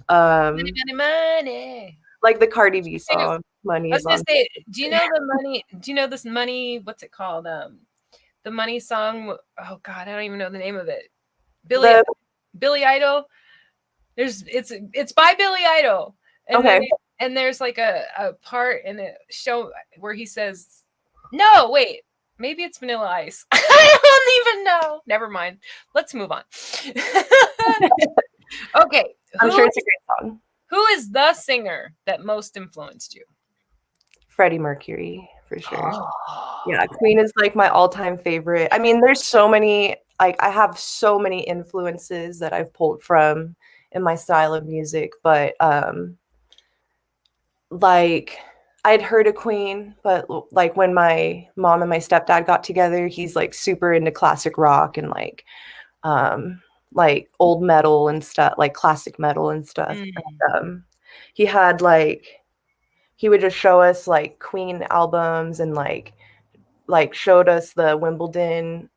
Speaker 1: Money.
Speaker 2: Like the Cardi B song, Money.
Speaker 1: I was gonna say, do you know the money? Do you know this money? What's it called? the Money song. Oh God, I don't even know the name of it. Billy Idol. It's by Billy Idol, and
Speaker 2: okay.
Speaker 1: and there's like a part in a show where he says, "No, wait, maybe it's Vanilla Ice." I don't even know. Never mind. Let's move on. Okay,
Speaker 2: I'm sure it's a great song.
Speaker 1: Who is the singer that most influenced you?
Speaker 2: Freddie Mercury, for sure. Yeah, Queen is like my all-time favorite. I mean, there's so many, like I have so many influences that I've pulled from in my style of music, but like I'd heard of Queen, but like when my mom and my stepdad got together, he's like super into classic rock and like old metal and stuff, like classic metal and stuff. And, he had like he would just show us like Queen albums and like showed us the Wimbledon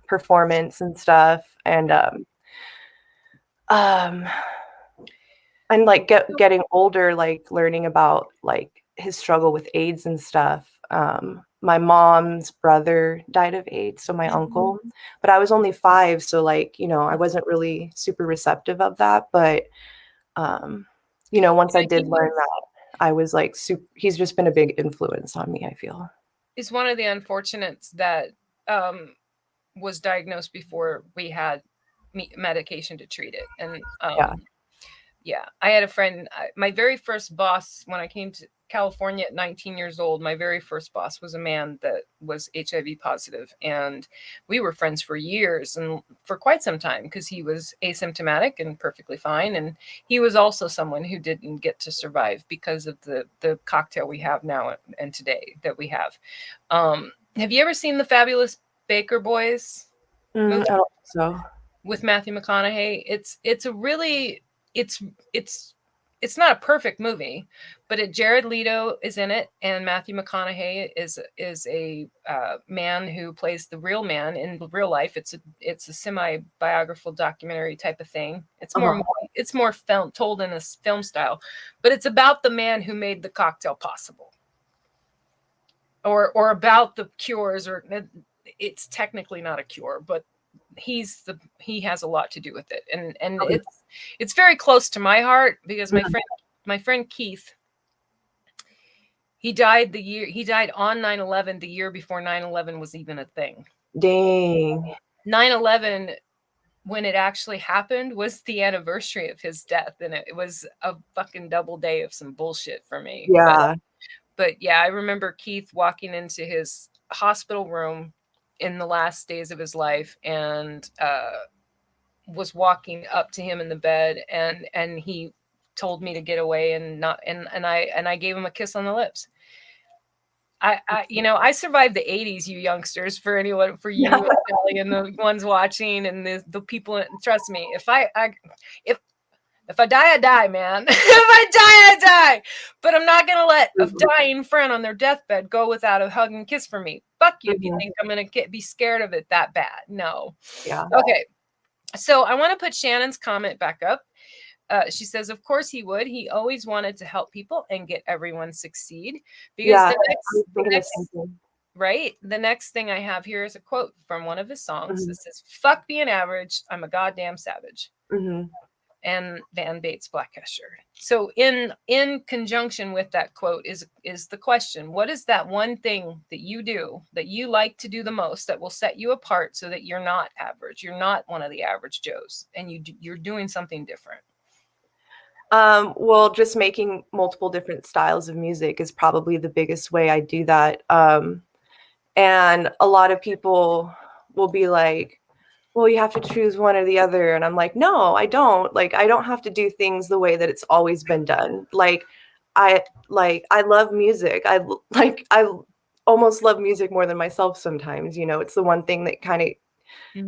Speaker 2: performance and stuff, and like getting older, like learning about like his struggle with AIDS and stuff. My mom's brother died of AIDS, so my uncle, but I was only 5, so like, you know, I wasn't really super receptive of that, but you know, once I did learn that, I was like he's just been a big influence on me, I feel.
Speaker 1: Is one of the unfortunates that was diagnosed before we had medication to treat it. And yeah, I had a friend, my very first boss when I came to California at 19 years old, my very first boss was a man that was HIV positive, and we were friends for years and for quite some time because he was asymptomatic and perfectly fine, and he was also someone who didn't get to survive because of the cocktail we have now and today that we have. Have you ever seen the Fabulous Baker Boys movie?
Speaker 2: I don't think so.
Speaker 1: With Matthew McConaughey? It's a really it's not a perfect movie, but Jared Leto is in it, and Matthew McConaughey is a man who plays the real man in real life. It's a semi-biographical documentary type of thing. It's more film told in a film style, but it's about the man who made the cocktail possible, or about the cures, or it's technically not a cure, but he has a lot to do with it, and it's very close to my heart because my friend Keith, he died on 9/11, the year before 9/11 was even a thing.
Speaker 2: Dang.
Speaker 1: 9/11, when it actually happened, was the anniversary of his death, and it was a fucking double day of some bullshit for me.
Speaker 2: Yeah.
Speaker 1: But yeah, I remember Keith walking into his hospital room in the last days of his life, and was walking up to him in the bed, and he told me to get away, and I gave him a kiss on the lips. I survived the 80s, you youngsters, for you and Kelly and the ones watching and the people. Trust me, if I die, I die, man. If I die, I die. But I'm not gonna let a dying friend on their deathbed go without a hug and kiss from me. Fuck you if you think I'm gonna be scared of it that bad. No.
Speaker 2: Yeah.
Speaker 1: Okay. So I want to put Shannon's comment back up. She says, of course he would. He always wanted to help people and get everyone succeed. Because the next thing I have here is a quote from one of his songs that says, "Fuck being average. I'm a goddamn savage." And Van Bates Black Shirt. So in conjunction with that quote is the question: what is that one thing that you do that you like to do the most that will set you apart so that you're not average, you're not one of the average Joes, and you're doing something different?
Speaker 2: Well, just making multiple different styles of music is probably the biggest way I do that. And a lot of people will be like, well, you have to choose one or the other. And I'm like, no, I don't. Like, I don't have to do things the way that it's always been done. I love music. I almost love music more than myself sometimes. You know, it's the one thing that kind of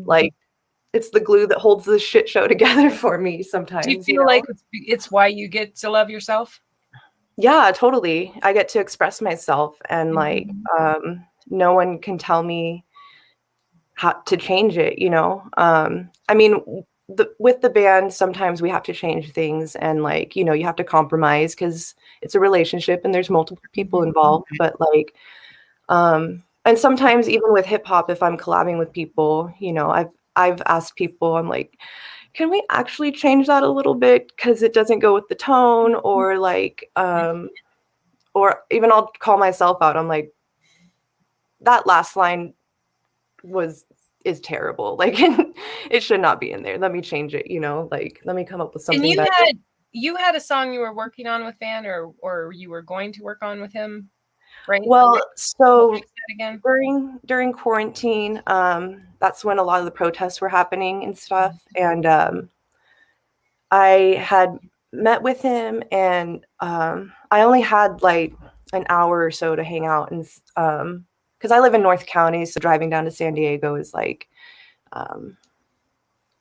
Speaker 2: like, it's the glue that holds this shit show together for me sometimes.
Speaker 1: Do you feel like it's why you get to love yourself?
Speaker 2: Yeah, totally. I get to express myself, and no one can tell me how to change it, you know? I mean, with the band, sometimes we have to change things, and like, you know, you have to compromise because it's a relationship and there's multiple people involved. But like, And sometimes even with hip hop, if I'm collabing with people, I've asked people, I'm like, can we actually change that a little bit because it doesn't go with the tone, or like, or even I'll call myself out. I'm like, that last line is terrible. Like, it should not be in there. Let me change it. Like, let me come up with something better.
Speaker 1: You had a song you were working on with Van, or you were going to work on with him, right?
Speaker 2: Well, so during quarantine, that's when a lot of the protests were happening and stuff. And I had met with him, and I only had like an hour or so to hang out, and because I live in North County, so driving down to San Diego is like,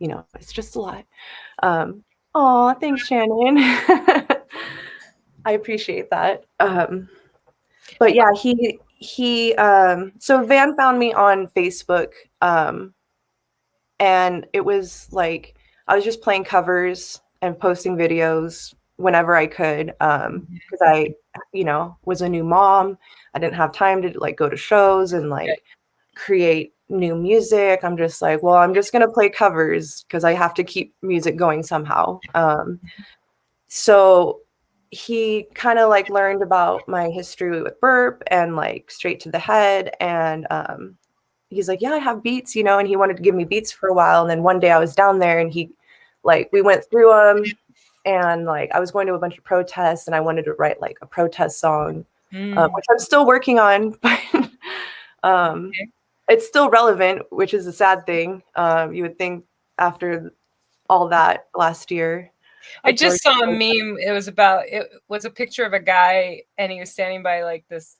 Speaker 2: it's just a lot. Oh, thanks, Shannon. I appreciate that. But yeah, so Van found me on Facebook, and it was like I was just playing covers and posting videos whenever I could, because I was a new mom. I didn't have time to like go to shows and like create new music. I'm just like, well, I'm just gonna play covers because I have to keep music going somehow. So he kind of like learned about my history with B.R.R.P and like Straight to the Head, and he's like, yeah, I have beats, and he wanted to give me beats for a while. And then one day I was down there, and we went through them, and like I was going to a bunch of protests, and I wanted to write like a protest song, which I'm still working on, but it's still relevant, which is a sad thing. You would think after all that last year.
Speaker 1: I just saw a meme. It was a picture of a guy, and he was standing by like this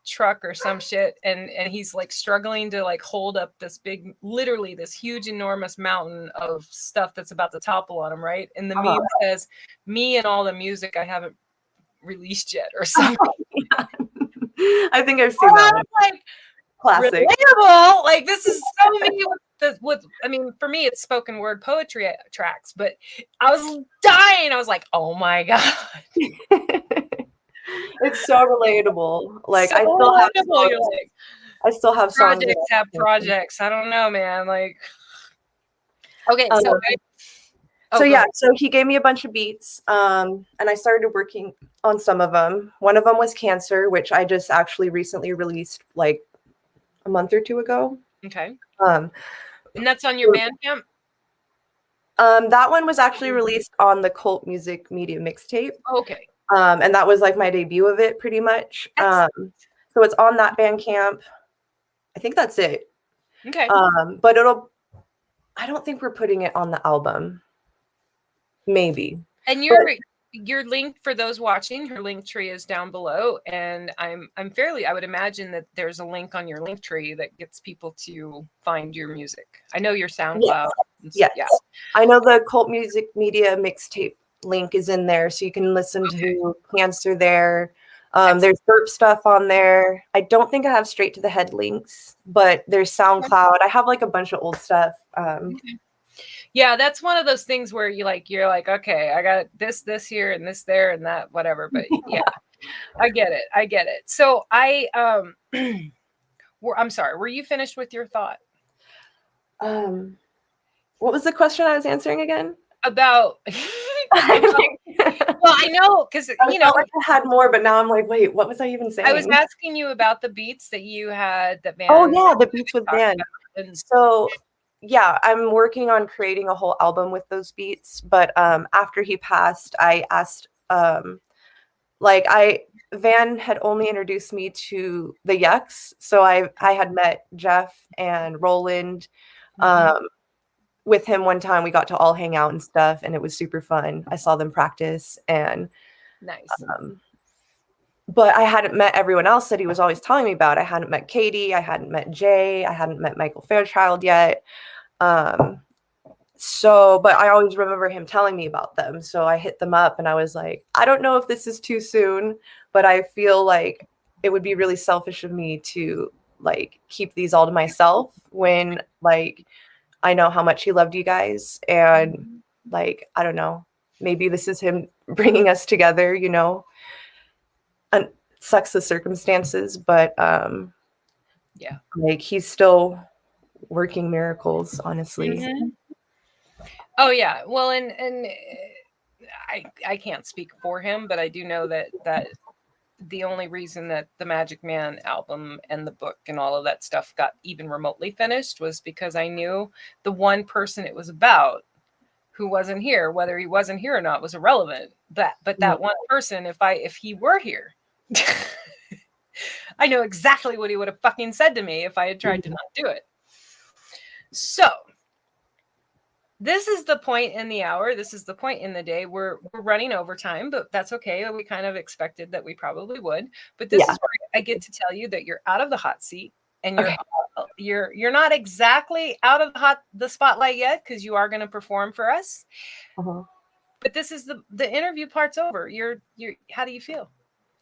Speaker 1: truck or some shit, and he's like struggling to like hold up literally this huge, enormous mountain of stuff that's about to topple on him, right? And the meme says, "Me and all the music I haven't released yet," or something.
Speaker 2: I think I've seen that one.
Speaker 1: Like,
Speaker 2: classic.
Speaker 1: Relatable. Like, this is so me I mean, for me, it's spoken word poetry tracks, but I was dying. I was like, oh my God.
Speaker 2: It's so relatable. Like,
Speaker 1: so
Speaker 2: I still have songs.
Speaker 1: Projects have projects. I don't know, man. Like, okay,
Speaker 2: so he gave me a bunch of beats, and I started working on some of them. One of them was Cancer, which I just actually recently released like a month or two ago.
Speaker 1: Okay. And that's on your Bandcamp?
Speaker 2: That one was actually released on the Cult Music Media mixtape.
Speaker 1: Okay.
Speaker 2: And that was like my debut of it, pretty much. So it's on that Bandcamp. I think that's it.
Speaker 1: Okay.
Speaker 2: But I don't think we're putting it on the album. Maybe.
Speaker 1: And your link for those watching, her link tree is down below, and I would imagine that there's a link on your link tree that gets people to find your music. I know your SoundCloud.
Speaker 2: Yes. Yeah. I know the Cult Music Media mixtape link is in there, so you can listen to Cancer there. There's B.R.R.P stuff on there. I don't think I have Straight to the Head links, but there's SoundCloud. I have like a bunch of old stuff.
Speaker 1: Yeah, that's one of those things where you're like, okay, I got this here and this there and that, whatever. But yeah, I get it. So I'm sorry, were you finished with your thought?
Speaker 2: What was the question I was answering again?
Speaker 1: About well, I know, because
Speaker 2: like I had more, but now I'm like, wait, what was I even saying?
Speaker 1: I was asking you about the beats that you had that Van.
Speaker 2: Oh yeah, the beats with Van. So yeah, I'm working on creating a whole album with those beats. But after he passed, I asked, Van had only introduced me to the Yucks. So I had met Jeff and Roland. With him one time. We got to all hang out and stuff, and it was super fun. I saw them practice, and
Speaker 1: nice.
Speaker 2: But I hadn't met everyone else that he was always telling me about. I hadn't met Katie. I hadn't met Jay. I hadn't met Michael Fairchild yet. But I always remember him telling me about them. So I hit them up, and I was like, I don't know if this is too soon, but I feel like it would be really selfish of me to like keep these all to myself when like I know how much he loved you guys, and like, I don't know, maybe this is him bringing us together, and sucks the circumstances, but
Speaker 1: Yeah.
Speaker 2: Like, he's still working miracles, honestly.
Speaker 1: Mm-hmm. Oh yeah. Well, and I can't speak for him, but I do know that the only reason that the Magic Man album and the book and all of that stuff got even remotely finished was because I knew the one person it was about who wasn't here. Whether he wasn't here or not was irrelevant. But that one person, if he were here, I know exactly what he would have fucking said to me if I had tried to not do it. So this is the point in the hour. This is the point in the day. We're running overtime, but that's okay. We kind of expected that we probably would. But this is where I get to tell you that you're out of the hot seat, and you're not exactly out of the spotlight yet, because you are going to perform for us. But this is the interview part's over. You're how do you feel?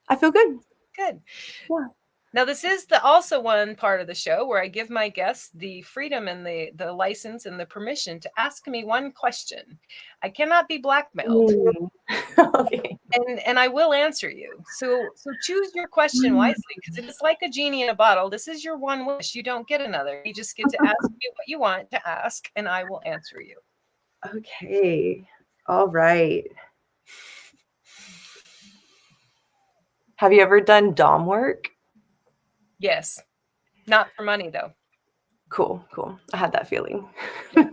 Speaker 2: I feel good.
Speaker 1: Good.
Speaker 2: Yeah.
Speaker 1: Now, this is also one part of the show where I give my guests the freedom and the license and the permission to ask me one question. I cannot be blackmailed.
Speaker 2: Okay.
Speaker 1: And I will answer you. So choose your question wisely, because it is like a genie in a bottle. This is your one wish. You don't get another. You just get to ask me what you want to ask, and I will answer you.
Speaker 2: Okay. All right. Have you ever done dom work?
Speaker 1: Yes. Not for money, though.
Speaker 2: Cool. I had that feeling.
Speaker 1: Yeah.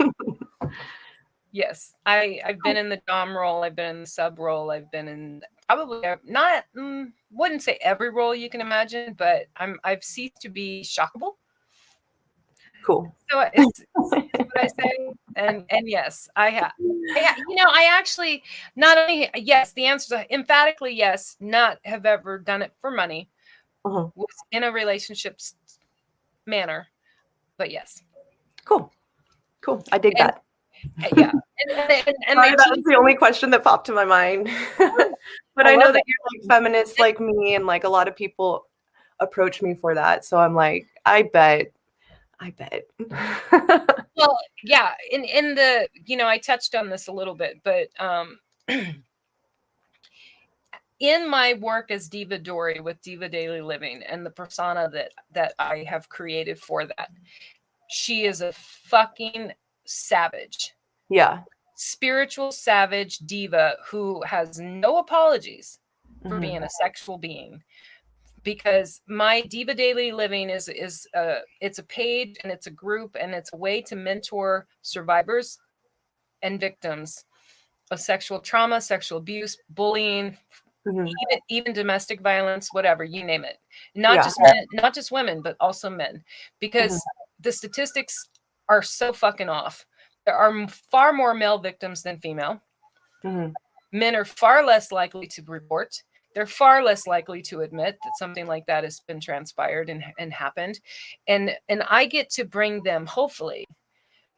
Speaker 1: Yes. I've been in the dom role. I've been in the sub role. I've been in probably not, wouldn't say every role you can imagine, but I've ceased to be shockable.
Speaker 2: Cool.
Speaker 1: So it's what I say. And yes, I have. I actually not only, yes, the answer is emphatically yes, not have ever done it for money. Was in a relationships manner, but yes.
Speaker 2: Cool. I dig that.
Speaker 1: Yeah. And
Speaker 2: Sorry, that was the only question that popped to my mind. But I know that you're like feminist like me, and like a lot of people approach me for that. So I'm like, I bet.
Speaker 1: Well, yeah, in the, I touched on this a little bit, but in my work as Diva Dory with Diva Daily Living and the persona that I have created for that, she is a fucking savage.
Speaker 2: Yeah.
Speaker 1: Spiritual savage diva who has no apologies for being a sexual being. Because my Diva Daily Living is it's a page, and it's a group, and it's a way to mentor survivors and victims of sexual trauma, sexual abuse, bullying, even domestic violence, whatever, you name it. Not just men, not just women, but also men, because the statistics are so fucking off. There are far more male victims than female. Men are far less likely to report. They're far less likely to admit that something like that has been transpired and happened. And I get to bring them, hopefully,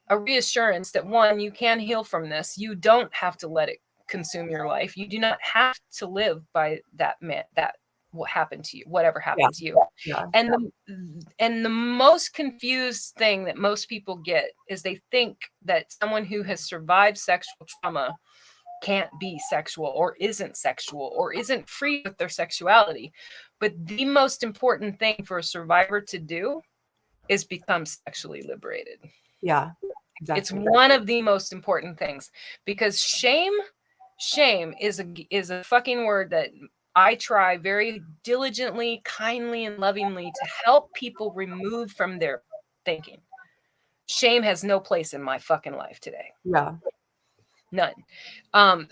Speaker 1: a reassurance that, one, you can heal from this. You don't have to let it consume your life. You do not have to live by that what happened to you, whatever happened to you. And the most confused thing that most people get is they think that someone who has survived sexual trauma can't be sexual, or isn't free with their sexuality. But the most important thing for a survivor to do is become sexually liberated.
Speaker 2: Yeah, exactly.
Speaker 1: It's one of the most important things, because shame is a fucking word that I try very diligently, kindly, and lovingly to help people remove from their thinking. Shame has no place in my fucking life today.
Speaker 2: Yeah.
Speaker 1: None.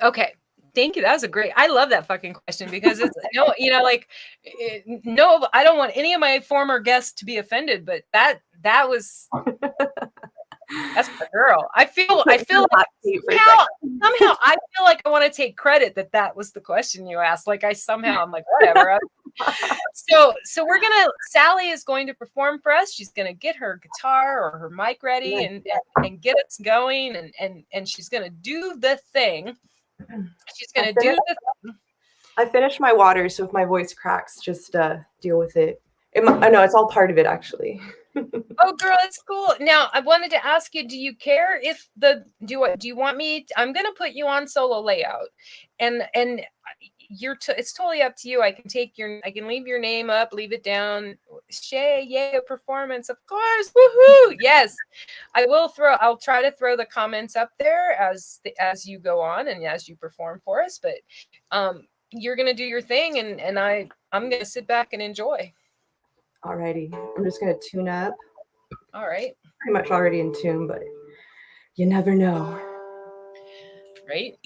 Speaker 1: Okay. Thank you. That was I love that fucking question, because it's no, I don't want any of my former guests to be offended, but that was that's my girl. I feel like somehow I feel like I want to take credit that was the question you asked. Like I'm like, whatever. So Sally is going to perform for us. She's going to get her guitar or her mic ready and get us going, and she's going to do the thing. She's going to do the thing.
Speaker 2: I finished my water, so if my voice cracks, just deal with it. I know it's all part of it, actually.
Speaker 1: Oh, girl, it's cool. Now, I wanted to ask you, do you care if do you want me? I'm going to put you on solo layout, and it's totally up to you. I can leave your name up, leave it down. Shay, yay, a performance, of course, woohoo! Yes, I'll try to throw the comments up there as you go on and as you perform for us. But you're gonna do your thing, and I'm gonna sit back and enjoy.
Speaker 2: Alrighty, I'm just gonna tune up.
Speaker 1: All right.
Speaker 2: Pretty much already in tune, but you never know.
Speaker 1: Right.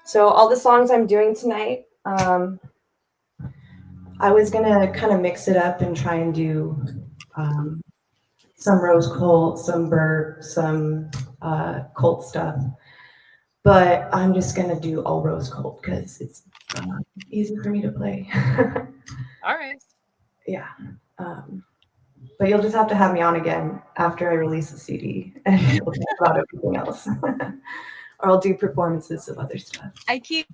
Speaker 2: So all the songs I'm doing tonight, I was gonna kind of mix it up and try and do some rose cold, some B.R.R.P, some cold stuff. But I'm just gonna do all rose cold because it's easy for me to play.
Speaker 1: All right.
Speaker 2: Yeah. But you'll just have to have me on again after I release the CD and we'll talk about everything else. Or I'll do performances of other stuff.
Speaker 1: I keep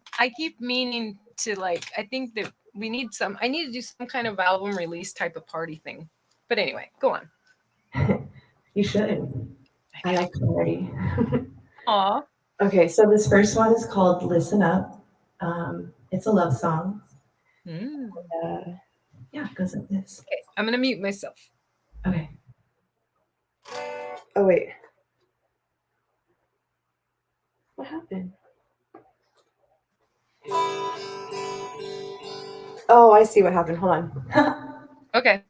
Speaker 1: meaning to, like, I think that I need to do some kind of album release type of party thing. But anyway, go on.
Speaker 2: You should. I like to already.
Speaker 1: Aw.
Speaker 2: Okay, so this first one is called Listen Up. It's a love song. Yeah, it goes like this.
Speaker 1: Okay, I'm gonna mute myself.
Speaker 2: Okay. Oh, wait. What happened? Oh, I see what happened. Hold on.
Speaker 1: Okay.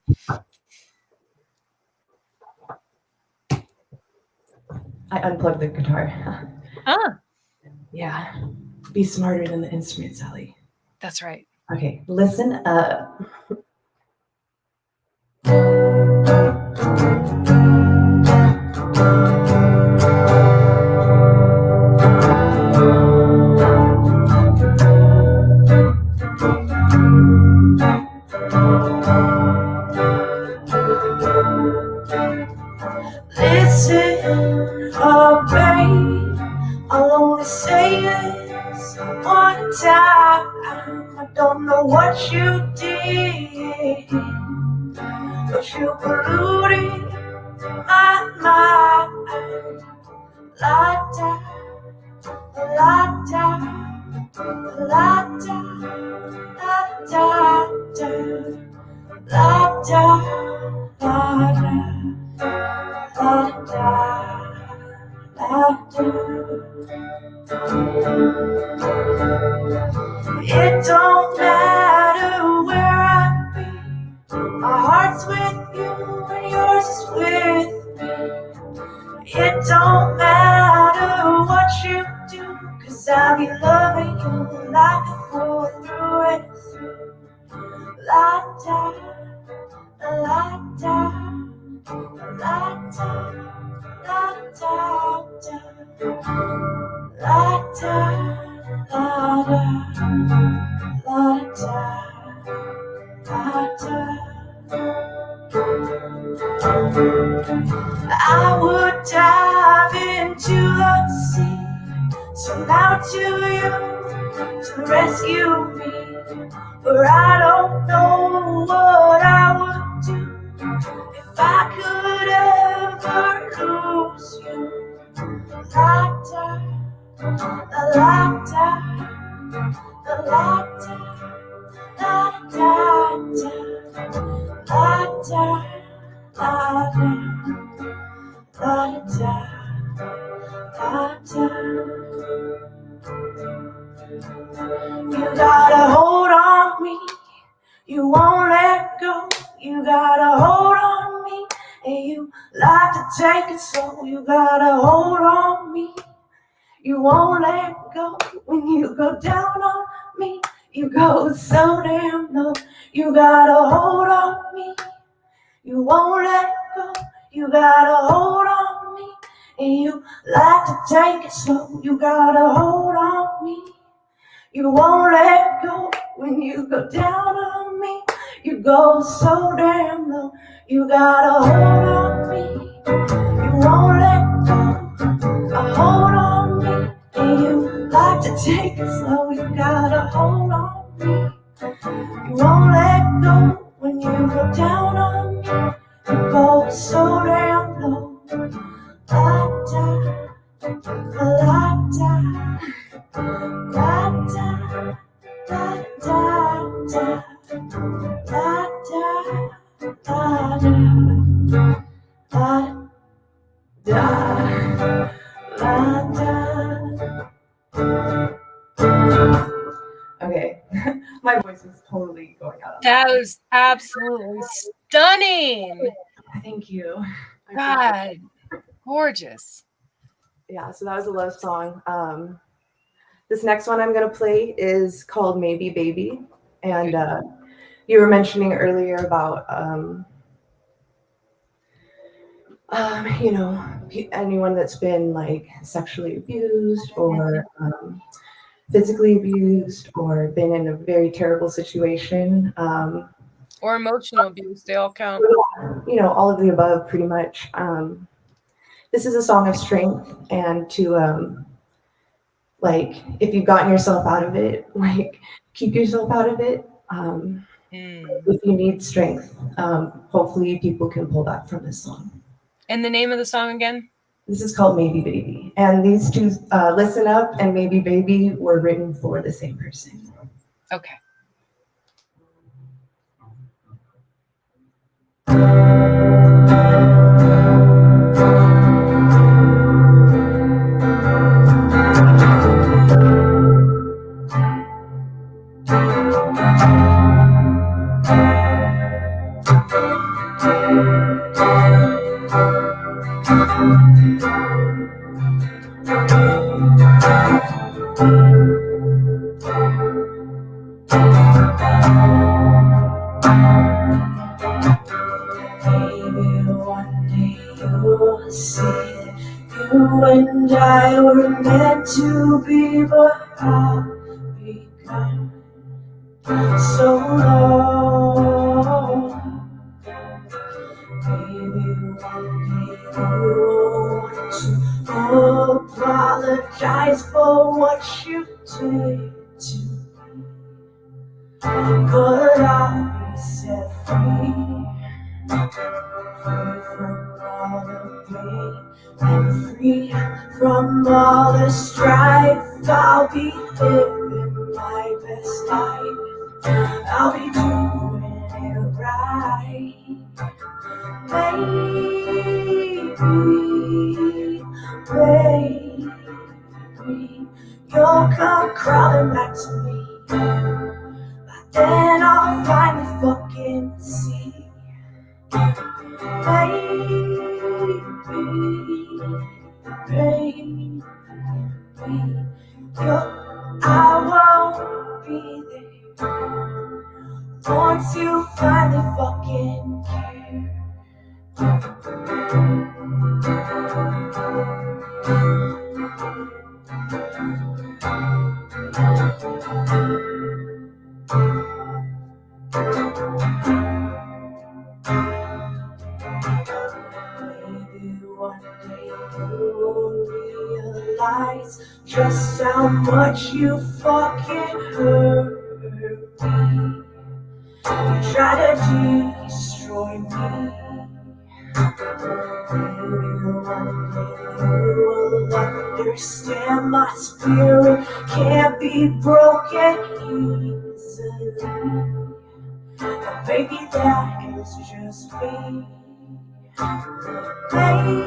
Speaker 2: I unplugged the guitar.
Speaker 1: Ah.
Speaker 2: Yeah. Be smarter than the instrument, Sally.
Speaker 1: That's right.
Speaker 2: Okay, listen up. Listen up, babe. I'll only say this one time. I don't know what you did, but you polluted my mind. La da, la da, la da, la da, la da, la da. La da, la da. It don't matter where I be, my heart's with you and yours is with me. It don't matter what you do, 'cause I'll be loving you like a fool through and through. La da, la da, la da, la da, la da, la da, la da, la da. I would dive into the sea, swim out to you to rescue me, but I don't know what I would do if I could ever lose you. La da, la da, la da, la da, la da, la da. La da, la da. You gotta hold on me, you won't let go. You gotta hold on me, and you like to take it slow. You gotta hold on me, you won't let go. When you go down on me, you go so damn low. You gotta hold on me, you won't let go. You gotta hold on me, and you like to take it slow. You gotta hold on me, you won't let go. When you go down on me, you go so damn low. You gotta hold on me, you won't let go. Hold on me, and you like to take it slow. You gotta hold on me, you won't let go. When you go down on me, you go so damn low. La da, la da,
Speaker 1: That was absolutely stunning.
Speaker 2: Thank you.
Speaker 1: God, gorgeous.
Speaker 2: Yeah, so that was a love song. This next one I'm going to play is called Maybe Baby. And you were mentioning earlier about, you know, anyone that's been like sexually abused or physically abused or been in a very terrible situation.
Speaker 1: Or emotional abuse, they all count.
Speaker 2: You know, all of the above pretty much. This is a song of strength and to, like, if you've gotten yourself out of it, like, keep yourself out of it. If you need strength, hopefully people can pull that from this song.
Speaker 1: And the name of the song again?
Speaker 2: This is called Maybe Baby. And these two, Listen Up and Maybe Baby, were written for the same person.
Speaker 1: Okay.
Speaker 2: You'll see that you and I were meant to be, but I've become so long. Maybe one day you'll want to apologize for what you did to me, but I'll be set free. Free from all the pain and free from all the strife. I'll be living my best life. I'll be doing it right. Baby, you'll come crawling back to me. Then I'll finally fucking see. Baby, I won't be there once you finally fucking care. Maybe one day you'll realize just how much you fucking hurt me. You try to destroy me. Maybe one day you'll understand my spirit can't be broken easily. But baby, that is just me. Baby,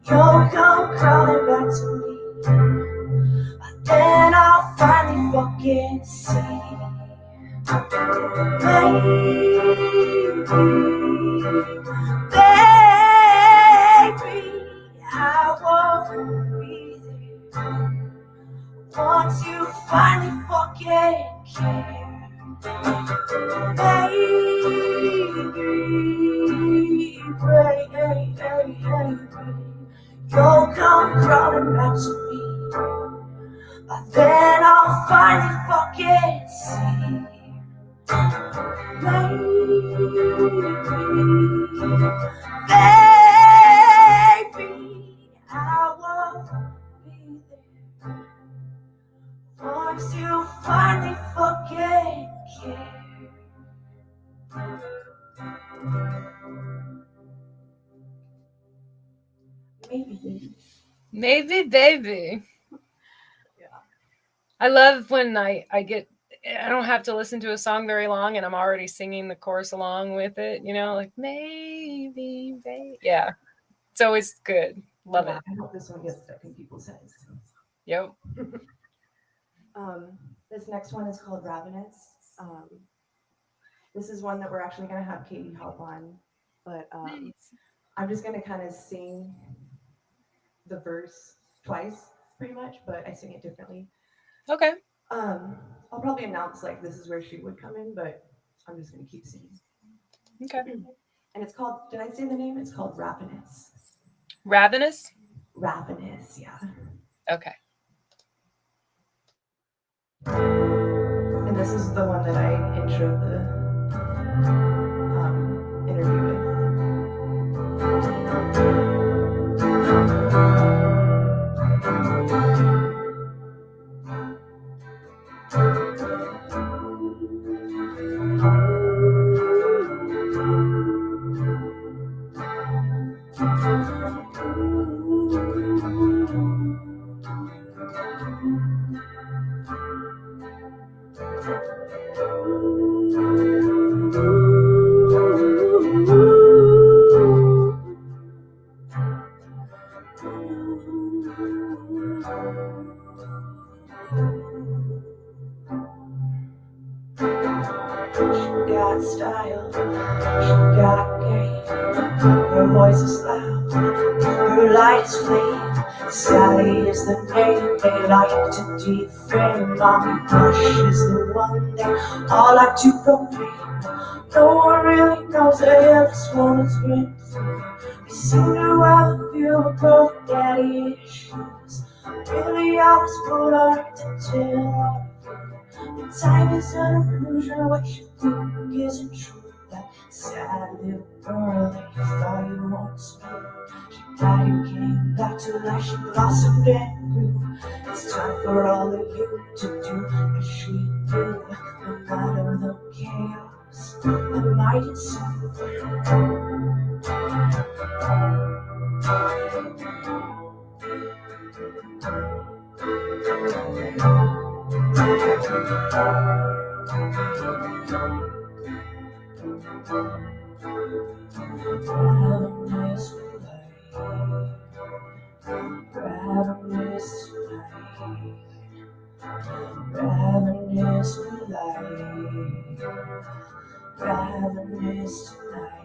Speaker 2: you'll come crawling back to me. Then I'll finally fucking see. Baby, I won't be there once you finally fucking care. Baby, you'll come crawling back to me. But then I'll finally fucking see. Baby, I won't be there once you finally fucking care.
Speaker 1: Maybe baby.
Speaker 2: Yeah.
Speaker 1: I love when I don't have to listen to a song very long and I'm already singing the chorus along with it, you know, like maybe baby. Yeah. It's always good. Love it.
Speaker 2: I hope this one gets stuck in people's heads.
Speaker 1: Yep.
Speaker 2: This next one is called Ravenous. This is one that we're actually going to have Katie hop on, but
Speaker 1: Nice.
Speaker 2: I'm just going to kind of sing the verse twice, pretty much, but I sing it differently.
Speaker 1: Okay.
Speaker 2: I'll probably announce like this is where she would come in, but I'm just going to keep singing.
Speaker 1: Okay.
Speaker 2: And it's called, did I say the name? It's called Ravenous.
Speaker 1: Ravenous?
Speaker 2: Ravenous, yeah.
Speaker 1: Okay.
Speaker 2: And this is the one that I introed the interview with. Got style, she got game. Her voice is loud, her light is flame. Sally is the name they like to defame. Mommy Bush is the one they all like to proclaim. No one really knows the hell this woman's been through. We seem to have a few of both daddy issues. Really, I was put on her to tell. Time is an illusion, what you think isn't true. That sad little girl that you thought you once knew. She died and came back to life, she blossomed and grew. It's time for all of you to do as she do. No matter the chaos that might ensue. Ravenous light, ravenous light, ravenous light,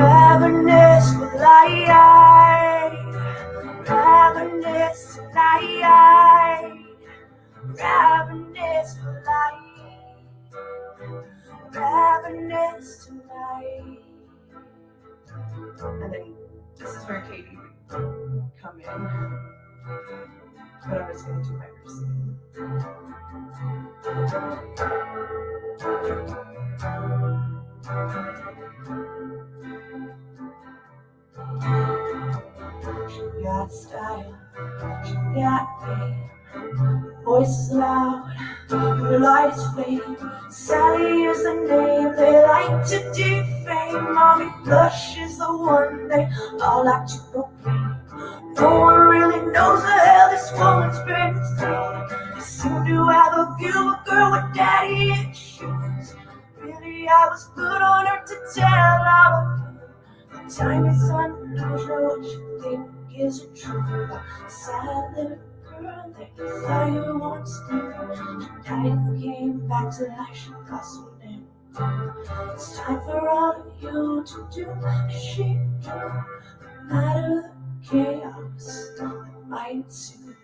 Speaker 2: ravenous light, ravenous light, ravenous light, ravenous light, ravenous tonight. And then this is where Katie would come in. But I'm just going to do my verse again. She got style, she got game. Voice is loud, her light is flame. Sally is the name they like to defame. Mommy Blush is the one they all like to proclaim. No one really knows the hell this woman's been through. They seem to have a view of a girl with daddy issues. Really, I was put on her to tell all of you. The time is unusual, what you think isn't true. Sad little girl that you thought you once knew. She died and came back to life, she blossomed and grew. It's time for all of you to do as she do. No matter the chaos that might ensue.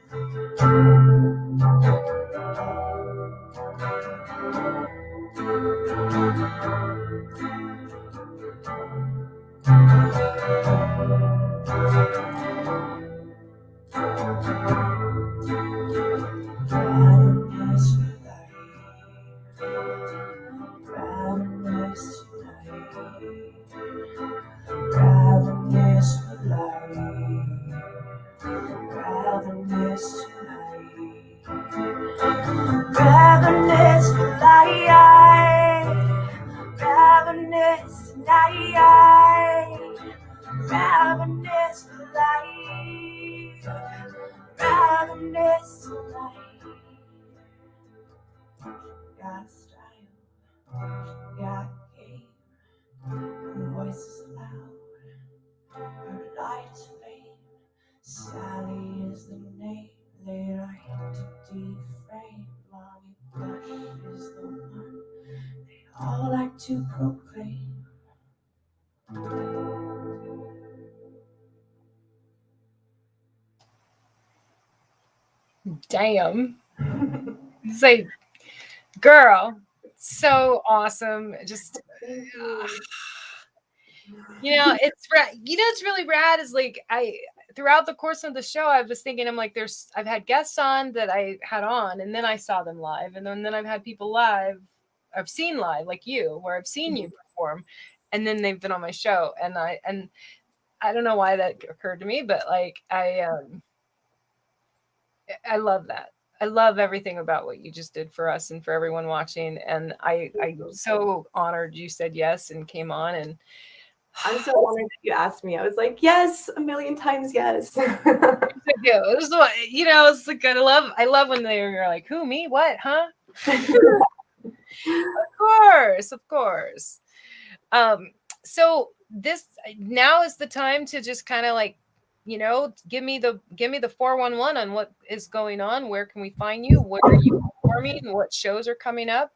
Speaker 2: Ravenous light, ravenous light, ravenous light, ravenous light, ravenous light, ravenous light, ravenous light, ravenous light. Got style, got game. Her voice is loud, her light is flame. Sally is the name Later into deframe, mommy blush is the one they all like to proclaim.
Speaker 1: Damn. Say, girl, so awesome. Just it's really rad is like throughout the course of the show I was thinking I'm like I've had guests on that I had on and then I saw them live and then I've had people live I've seen live like you where I've seen you perform and then they've been on my show and I don't know why that occurred to me but like I love that. I love everything about what you just did for us and for everyone watching and I'm so honored you said yes and came on and
Speaker 2: I'm so honored that you asked me. I was like, yes, a million times yes.
Speaker 1: It's like I love when they're like, who, me, what, huh? Of course. So this now is the time to just kind of like, give me the 411 on what is going on. Where can we find you? Where are you performing? What shows are coming up?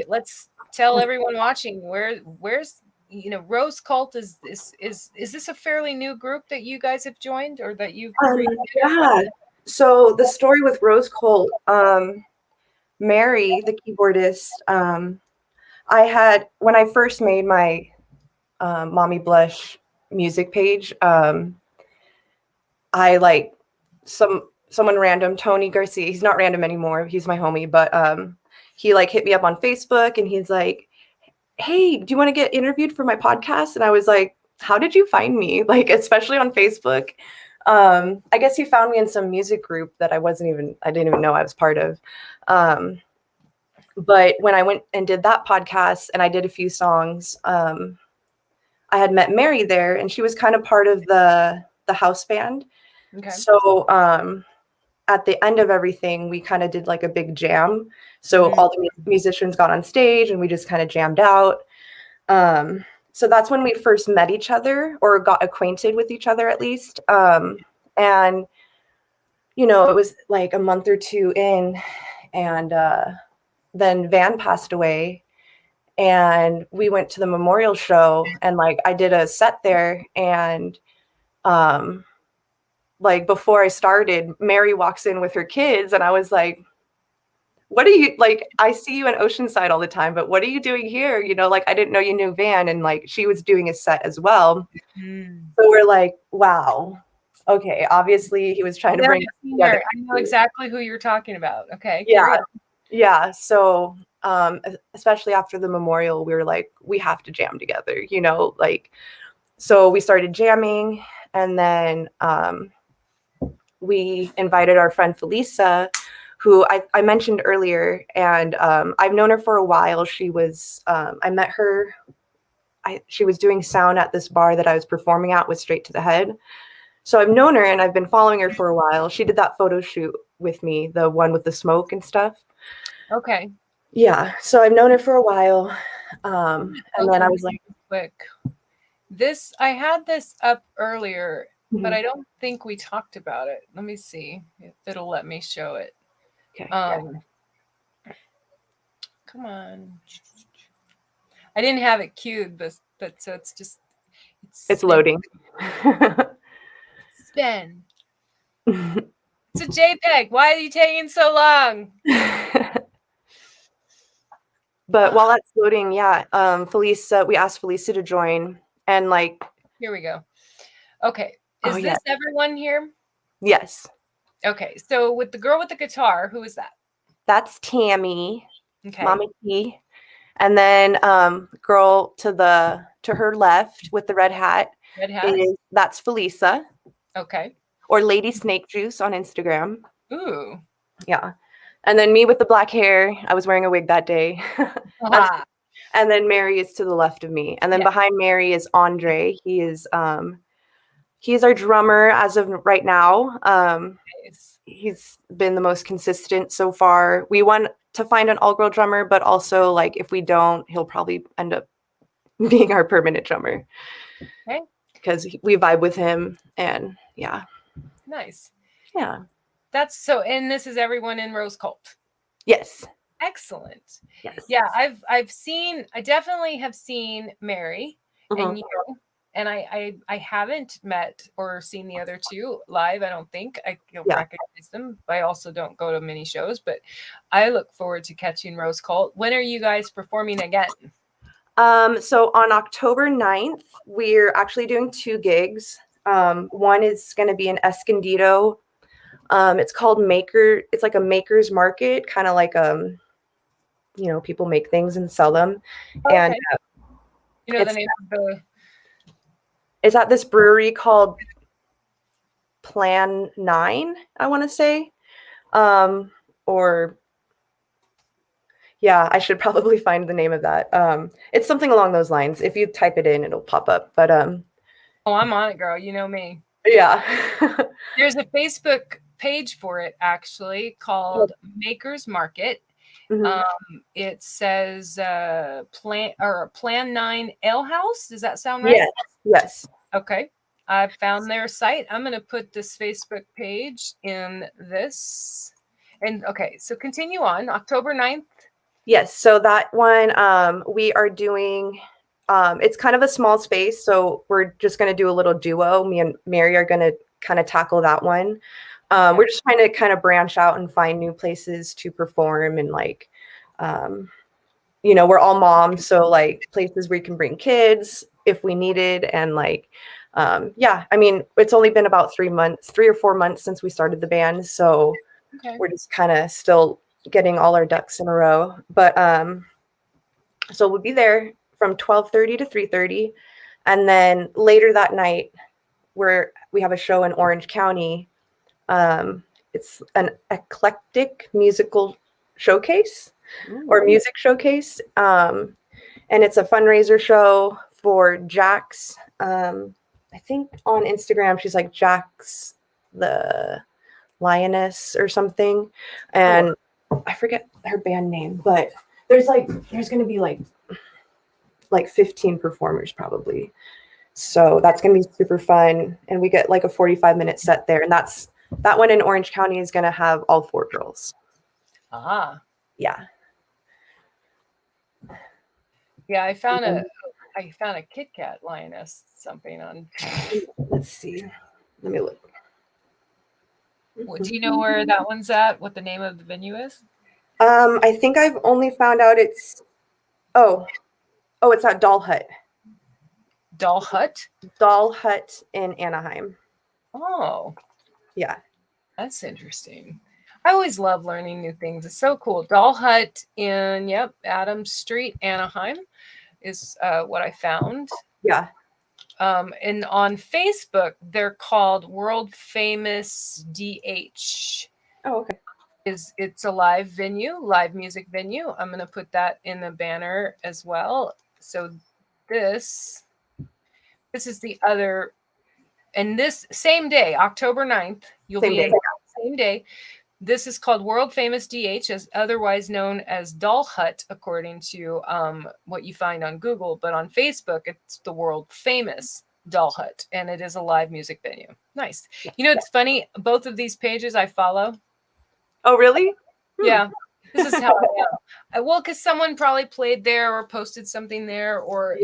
Speaker 1: Let's tell everyone watching where's Rose Cult is this a fairly new group that you guys have joined or that you've created?
Speaker 2: Yeah. So the story with Rose Cult, Mary, the keyboardist, when I first made my Mommy Blush music page, I like someone random, Tony Garcia. He's not random anymore. He's my homie, but he like hit me up on Facebook and he's like, hey, do you want to get interviewed for my podcast? And I was like, how did you find me? Like, especially on Facebook. I guess he found me in some music group that I didn't even know I was part of. But when I went and did that podcast and I did a few songs, I had met Mary there and she was kind of part of the house band. Okay. So at the end of everything, we kind of did like a big jam. So all the musicians got on stage and we just kind of jammed out. So that's when we first met each other or got acquainted with each other at least. And, it was like a month or two in and then Van passed away and we went to the memorial show and like I did a set there and like before I started, Mary walks in with her kids and I was like, what are you like? I see you in Oceanside all the time, but what are you doing here? Like I didn't know you knew Van and like she was doing a set as well. So we're like, wow. Okay. Obviously he was trying to bring us together.
Speaker 1: I know exactly who you're talking about. Okay.
Speaker 2: Yeah. Yeah. So especially after the memorial, we were like, we have to jam together, like, so we started jamming and then we invited our friend Felisa, who I mentioned earlier, and I've known her for a while. She was, I met her, she was doing sound at this bar that I was performing at with Straight to the Head. So I've known her and I've been following her for a while. She did that photo shoot with me, the one with the smoke and stuff.
Speaker 1: Okay.
Speaker 2: Yeah. So I've known her for a while. And then I was like,
Speaker 1: quick. I had this up earlier, but I don't think we talked about it. Let me see if it'll let me show it.
Speaker 2: Okay.
Speaker 1: Come on. I didn't have it queued, but so it's just
Speaker 2: it's loading.
Speaker 1: Spin. It's a JPEG. Why are you taking so long?
Speaker 2: But while that's loading, yeah, Felisa, we asked Felisa to join, and like,
Speaker 1: here we go. Okay, is this everyone here?
Speaker 2: Yes.
Speaker 1: Okay, so with the girl with the guitar, who is that?
Speaker 2: That's Tammy.
Speaker 1: Okay.
Speaker 2: Mama T. And then girl to her left with the red hat. That's Felisa.
Speaker 1: Okay.
Speaker 2: Or Lady Snake Juice on Instagram.
Speaker 1: Ooh.
Speaker 2: Yeah. And then me with the black hair. I was wearing a wig that day. And then Mary is to the left of me. And then behind Mary is Andre. He is our drummer as of right now. He's been the most consistent so far. We want to find an all-girl drummer, but also like if we don't, he'll probably end up being our permanent drummer.
Speaker 1: Okay.
Speaker 2: Because we vibe with him and yeah.
Speaker 1: Nice.
Speaker 2: Yeah.
Speaker 1: That's so, and this is everyone in Rose Cult.
Speaker 2: Yes.
Speaker 1: Excellent.
Speaker 2: Yes.
Speaker 1: Yeah, I definitely have seen Mary and you, and I haven't met or seen the other two live. I don't think I don't recognize them. I also don't go to many shows, but I look forward to catching Rose Cult. When are you guys performing again?
Speaker 2: So on October 9th, we're actually doing 2 gigs. One is going to be in Escondido. It's called it's like a maker's market, kind of like, people make things and sell them.
Speaker 1: Okay.
Speaker 2: And
Speaker 1: you know the name of the...
Speaker 2: It's at this brewery called Plan 9, I want to say. Or yeah, I should probably find the name of that. It's something along those lines. If you type it in, it'll pop up. But
Speaker 1: oh, I'm on it, girl. You know me.
Speaker 2: Yeah.
Speaker 1: There's a Facebook page for it actually called Maker's Market. It says Plan 9 Ale House. Does that sound right?
Speaker 2: Yes.
Speaker 1: Okay. I found their site. I'm going to put this Facebook page in this. And okay, so continue on. October 9th.
Speaker 2: Yes. So that one, we are doing, it's kind of a small space. So we're just going to do a little duo. Me and Mary are going to kind of tackle that one. We're just trying to kind of branch out and find new places to perform, and like, we're all moms, so like places where you can bring kids if we needed. And like, I mean, it's only been about 3 or 4 months since we started the band, so we're just kind of still getting all our ducks in a row. But so we'll be there from 12:30 to 3:30, and then later that night we have a show in Orange County. It's an eclectic musical showcase or music showcase. And it's a fundraiser show for Jax. I think on Instagram, she's like Jax the Lioness or something. And I forget her band name, but there's going to be like 15 performers probably. So that's going to be super fun. And we get like a 45-minute set there. And that one in Orange County is going to have all 4 girls. Yeah.
Speaker 1: Yeah, I found a Kit Kat Lioness something on.
Speaker 2: Let's see. Let me look.
Speaker 1: Do you know where that one's at? What the name of the venue is?
Speaker 2: I think I've only found out it's at Doll Hut.
Speaker 1: Doll Hut?
Speaker 2: Doll Hut in Anaheim.
Speaker 1: Oh.
Speaker 2: Yeah.
Speaker 1: That's interesting. I always love learning new things. It's so cool. Doll Hut in, Adams Street, Anaheim is what I found.
Speaker 2: Yeah.
Speaker 1: And on Facebook, they're called World Famous DH.
Speaker 2: Oh, okay.
Speaker 1: It's a live music venue. I'm going to put that in the banner as well. So this is the other, and this same day, October 9th, you'll be in the same day. This is called World Famous DH, as otherwise known as Doll Hut, according to what you find on Google. But on Facebook, it's the World Famous Doll Hut, and it is a live music venue. Nice. You know, it's funny. Both of these pages I follow.
Speaker 2: Oh, really?
Speaker 1: Yeah. This is how I am. Well, because someone probably played there or posted something there, or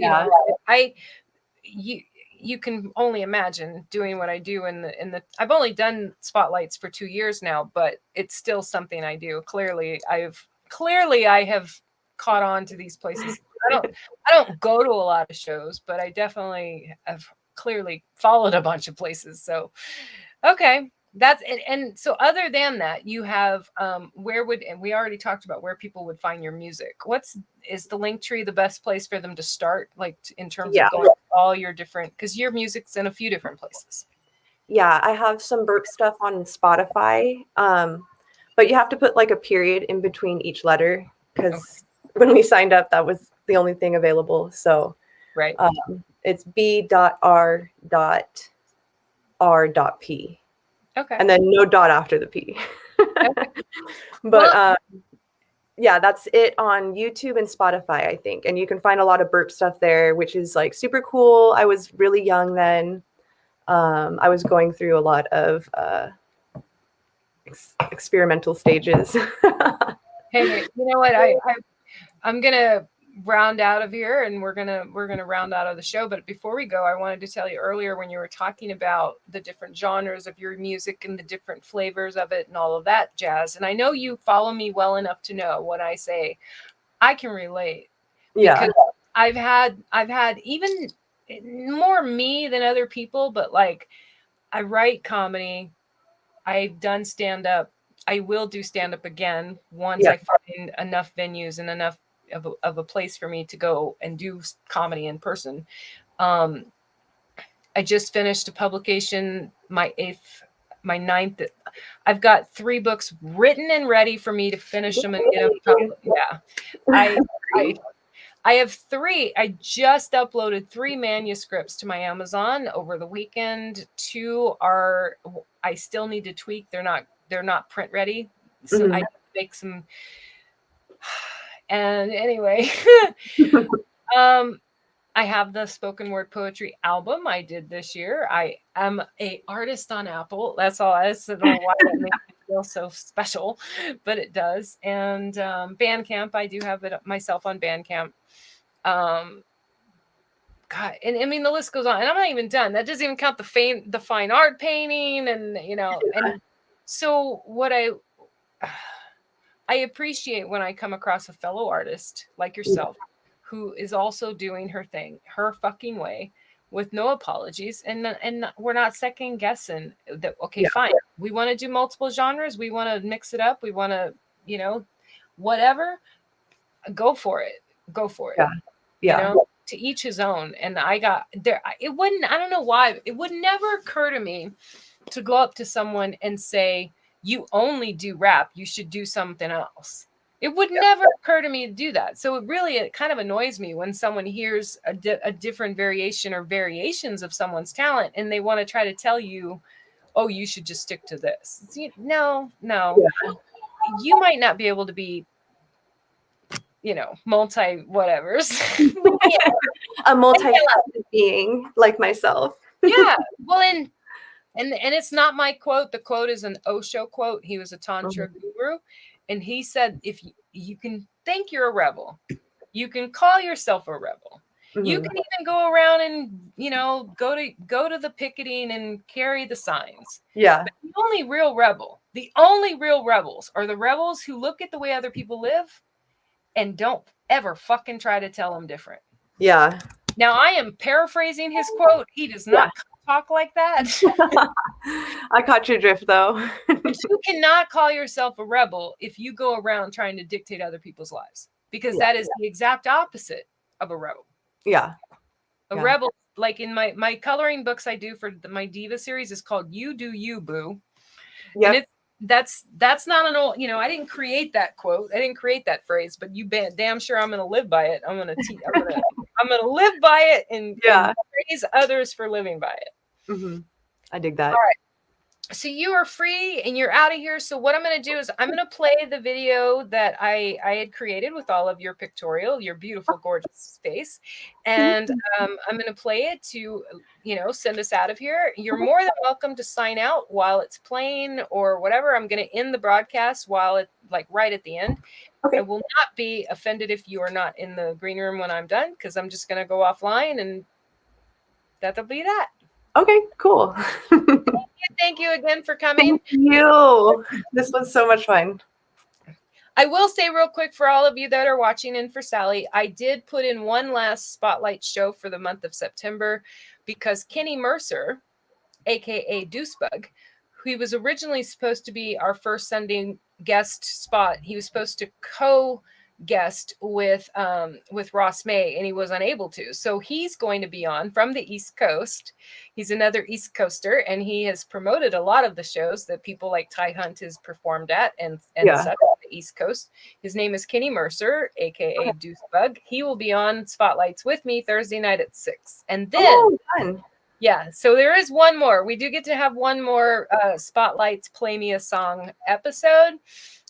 Speaker 1: you can only imagine doing what I do in the I've only done spotlights for 2 years now, but it's still something I do. Clearly I have caught on to these places. I don't go to a lot of shows, but I definitely have clearly followed a bunch of places. So, okay. That's it. And so other than that, you have and we already talked about where people would find your music. Is the Linktree the best place for them to start, like in terms of going to all your different, because your music's in a few different places?
Speaker 2: Yeah, I have some B.R.R.P stuff on Spotify, but you have to put like a period in between each letter, because when we signed up, that was the only thing available. So it's B.R.R.P.
Speaker 1: Okay.
Speaker 2: And then no dot after the P. Okay. But yeah, that's it on YouTube and Spotify, I think. And you can find a lot of B.R.R.P stuff there, which is like super cool. I was really young then. I was going through a lot of experimental stages.
Speaker 1: Hey, you know what? I'm gonna round out of here, and we're gonna round out of the show. But before we go, I wanted to tell you earlier when you were talking about the different genres of your music and the different flavors of it and all of that jazz. And I know you follow me well enough to know when I say I can relate, because I've had even more me than other people, but like I write comedy, I've done stand up. I will do stand up again once I find enough venues and enough of a place for me to go and do comedy in person. I just finished a publication, my ninth. I've got 3 books written and ready for me to finish them and get them published. Yeah, I have 3. I just uploaded 3 manuscripts to my Amazon over the weekend. 2 are I still need to tweak. They're not print ready. So I make some. And anyway, I have the spoken word poetry album I did this year. I am a artist on Apple. That's all. I don't know why that makes me feel so special, but it does. And Bandcamp, I do have it myself on Bandcamp. God, and I mean the list goes on, and I'm not even done. That doesn't even count the fine art painting, and and so what I appreciate when I come across a fellow artist like yourself who is also doing her thing, her fucking way, with no apologies, and we're not second guessing that. Okay, fine, we want to do multiple genres, we want to mix it up, we want to, whatever, go for it. To each his own. And I got there. It wouldn't, I don't know why, it would never occur to me to go up to someone and say, you only do rap, you should do something else. It would never occur to me to do that. So it kind of annoys me when someone hears a different variation or variations of someone's talent and they want to try to tell you, oh, you should just stick to this. No. You might not be able to be multi whatevers.
Speaker 2: A multi-faceted being like myself.
Speaker 1: Yeah. Well, and it's not my quote. The quote is an Osho quote. He was a Tantra guru. And he said, if you can think you're a rebel, you can call yourself a rebel. You can even go around and, go to the picketing and carry the signs.
Speaker 2: Yeah.
Speaker 1: But the only real rebels are the rebels who look at the way other people live and don't ever fucking try to tell them different.
Speaker 2: Yeah.
Speaker 1: Now, I am paraphrasing his quote. He does not talk like that.
Speaker 2: I caught your drift, though.
Speaker 1: But you cannot call yourself a rebel if you go around trying to dictate other people's lives, because that is the exact opposite of a rebel.
Speaker 2: Yeah.
Speaker 1: A rebel, like in my coloring books I do for my Diva series, is called You Do You, Boo. Yeah. And that's not an old, I didn't create that quote. I didn't create that phrase, but you damn sure I'm going to live by it. I'm going to live by it and praise others for living by it.
Speaker 2: I dig that.
Speaker 1: All right. So you are free and you're out of here. So what I'm going to do is I'm going to play the video that I had created with all of your pictorial, your beautiful, gorgeous face. And I'm going to play it to, send us out of here. You're more than welcome to sign out while it's playing or whatever. I'm going to end the broadcast while it, like, right at the end. Okay. I will not be offended if you are not in the green room when I'm done, because I'm just going to go offline, and that'll be that.
Speaker 2: Okay, cool.
Speaker 1: Thank you again for coming.
Speaker 2: Thank you. This was so much fun.
Speaker 1: I will say real quick for all of you that are watching and for Sally, I did put in one last spotlight show for the month of September because Kenny Mercer, aka Deucebug, who was originally supposed to be our first Sunday guest spot. He was supposed to co-guest with Ross May, and he was unable to. So he's going to be on from the East Coast. He's another East Coaster, and he has promoted a lot of the shows that people like Ty Hunt has performed at and such on the East Coast. His name is Kenny Mercer, aka Deucebug. He will be on Spotlights with me Thursday night at 6. And then so there is one more. We do get to have one more Spotlights Play Me a Song episode.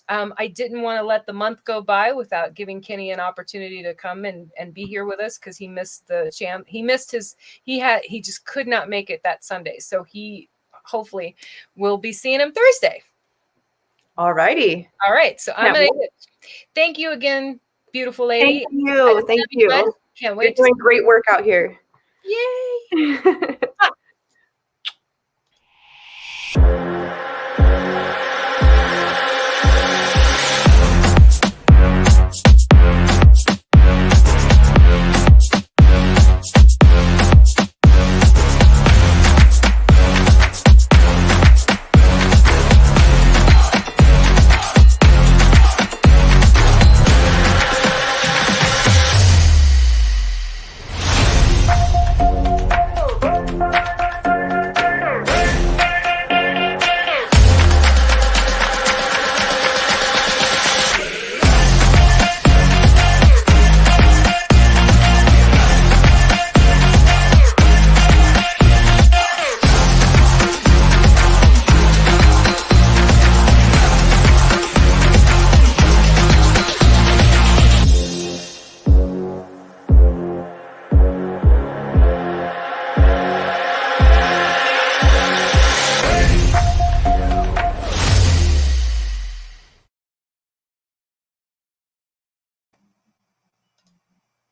Speaker 1: I didn't want to let the month go by without giving Kenny an opportunity to come and be here with us, because he missed the he just could not make it that Sunday. So he hopefully will be seeing him Thursday.
Speaker 2: All righty.
Speaker 1: All right. So I'm going to thank you again, beautiful lady.
Speaker 2: Thank you. Thank you.
Speaker 1: Can't wait.
Speaker 2: You're doing great work out here.
Speaker 1: Yay.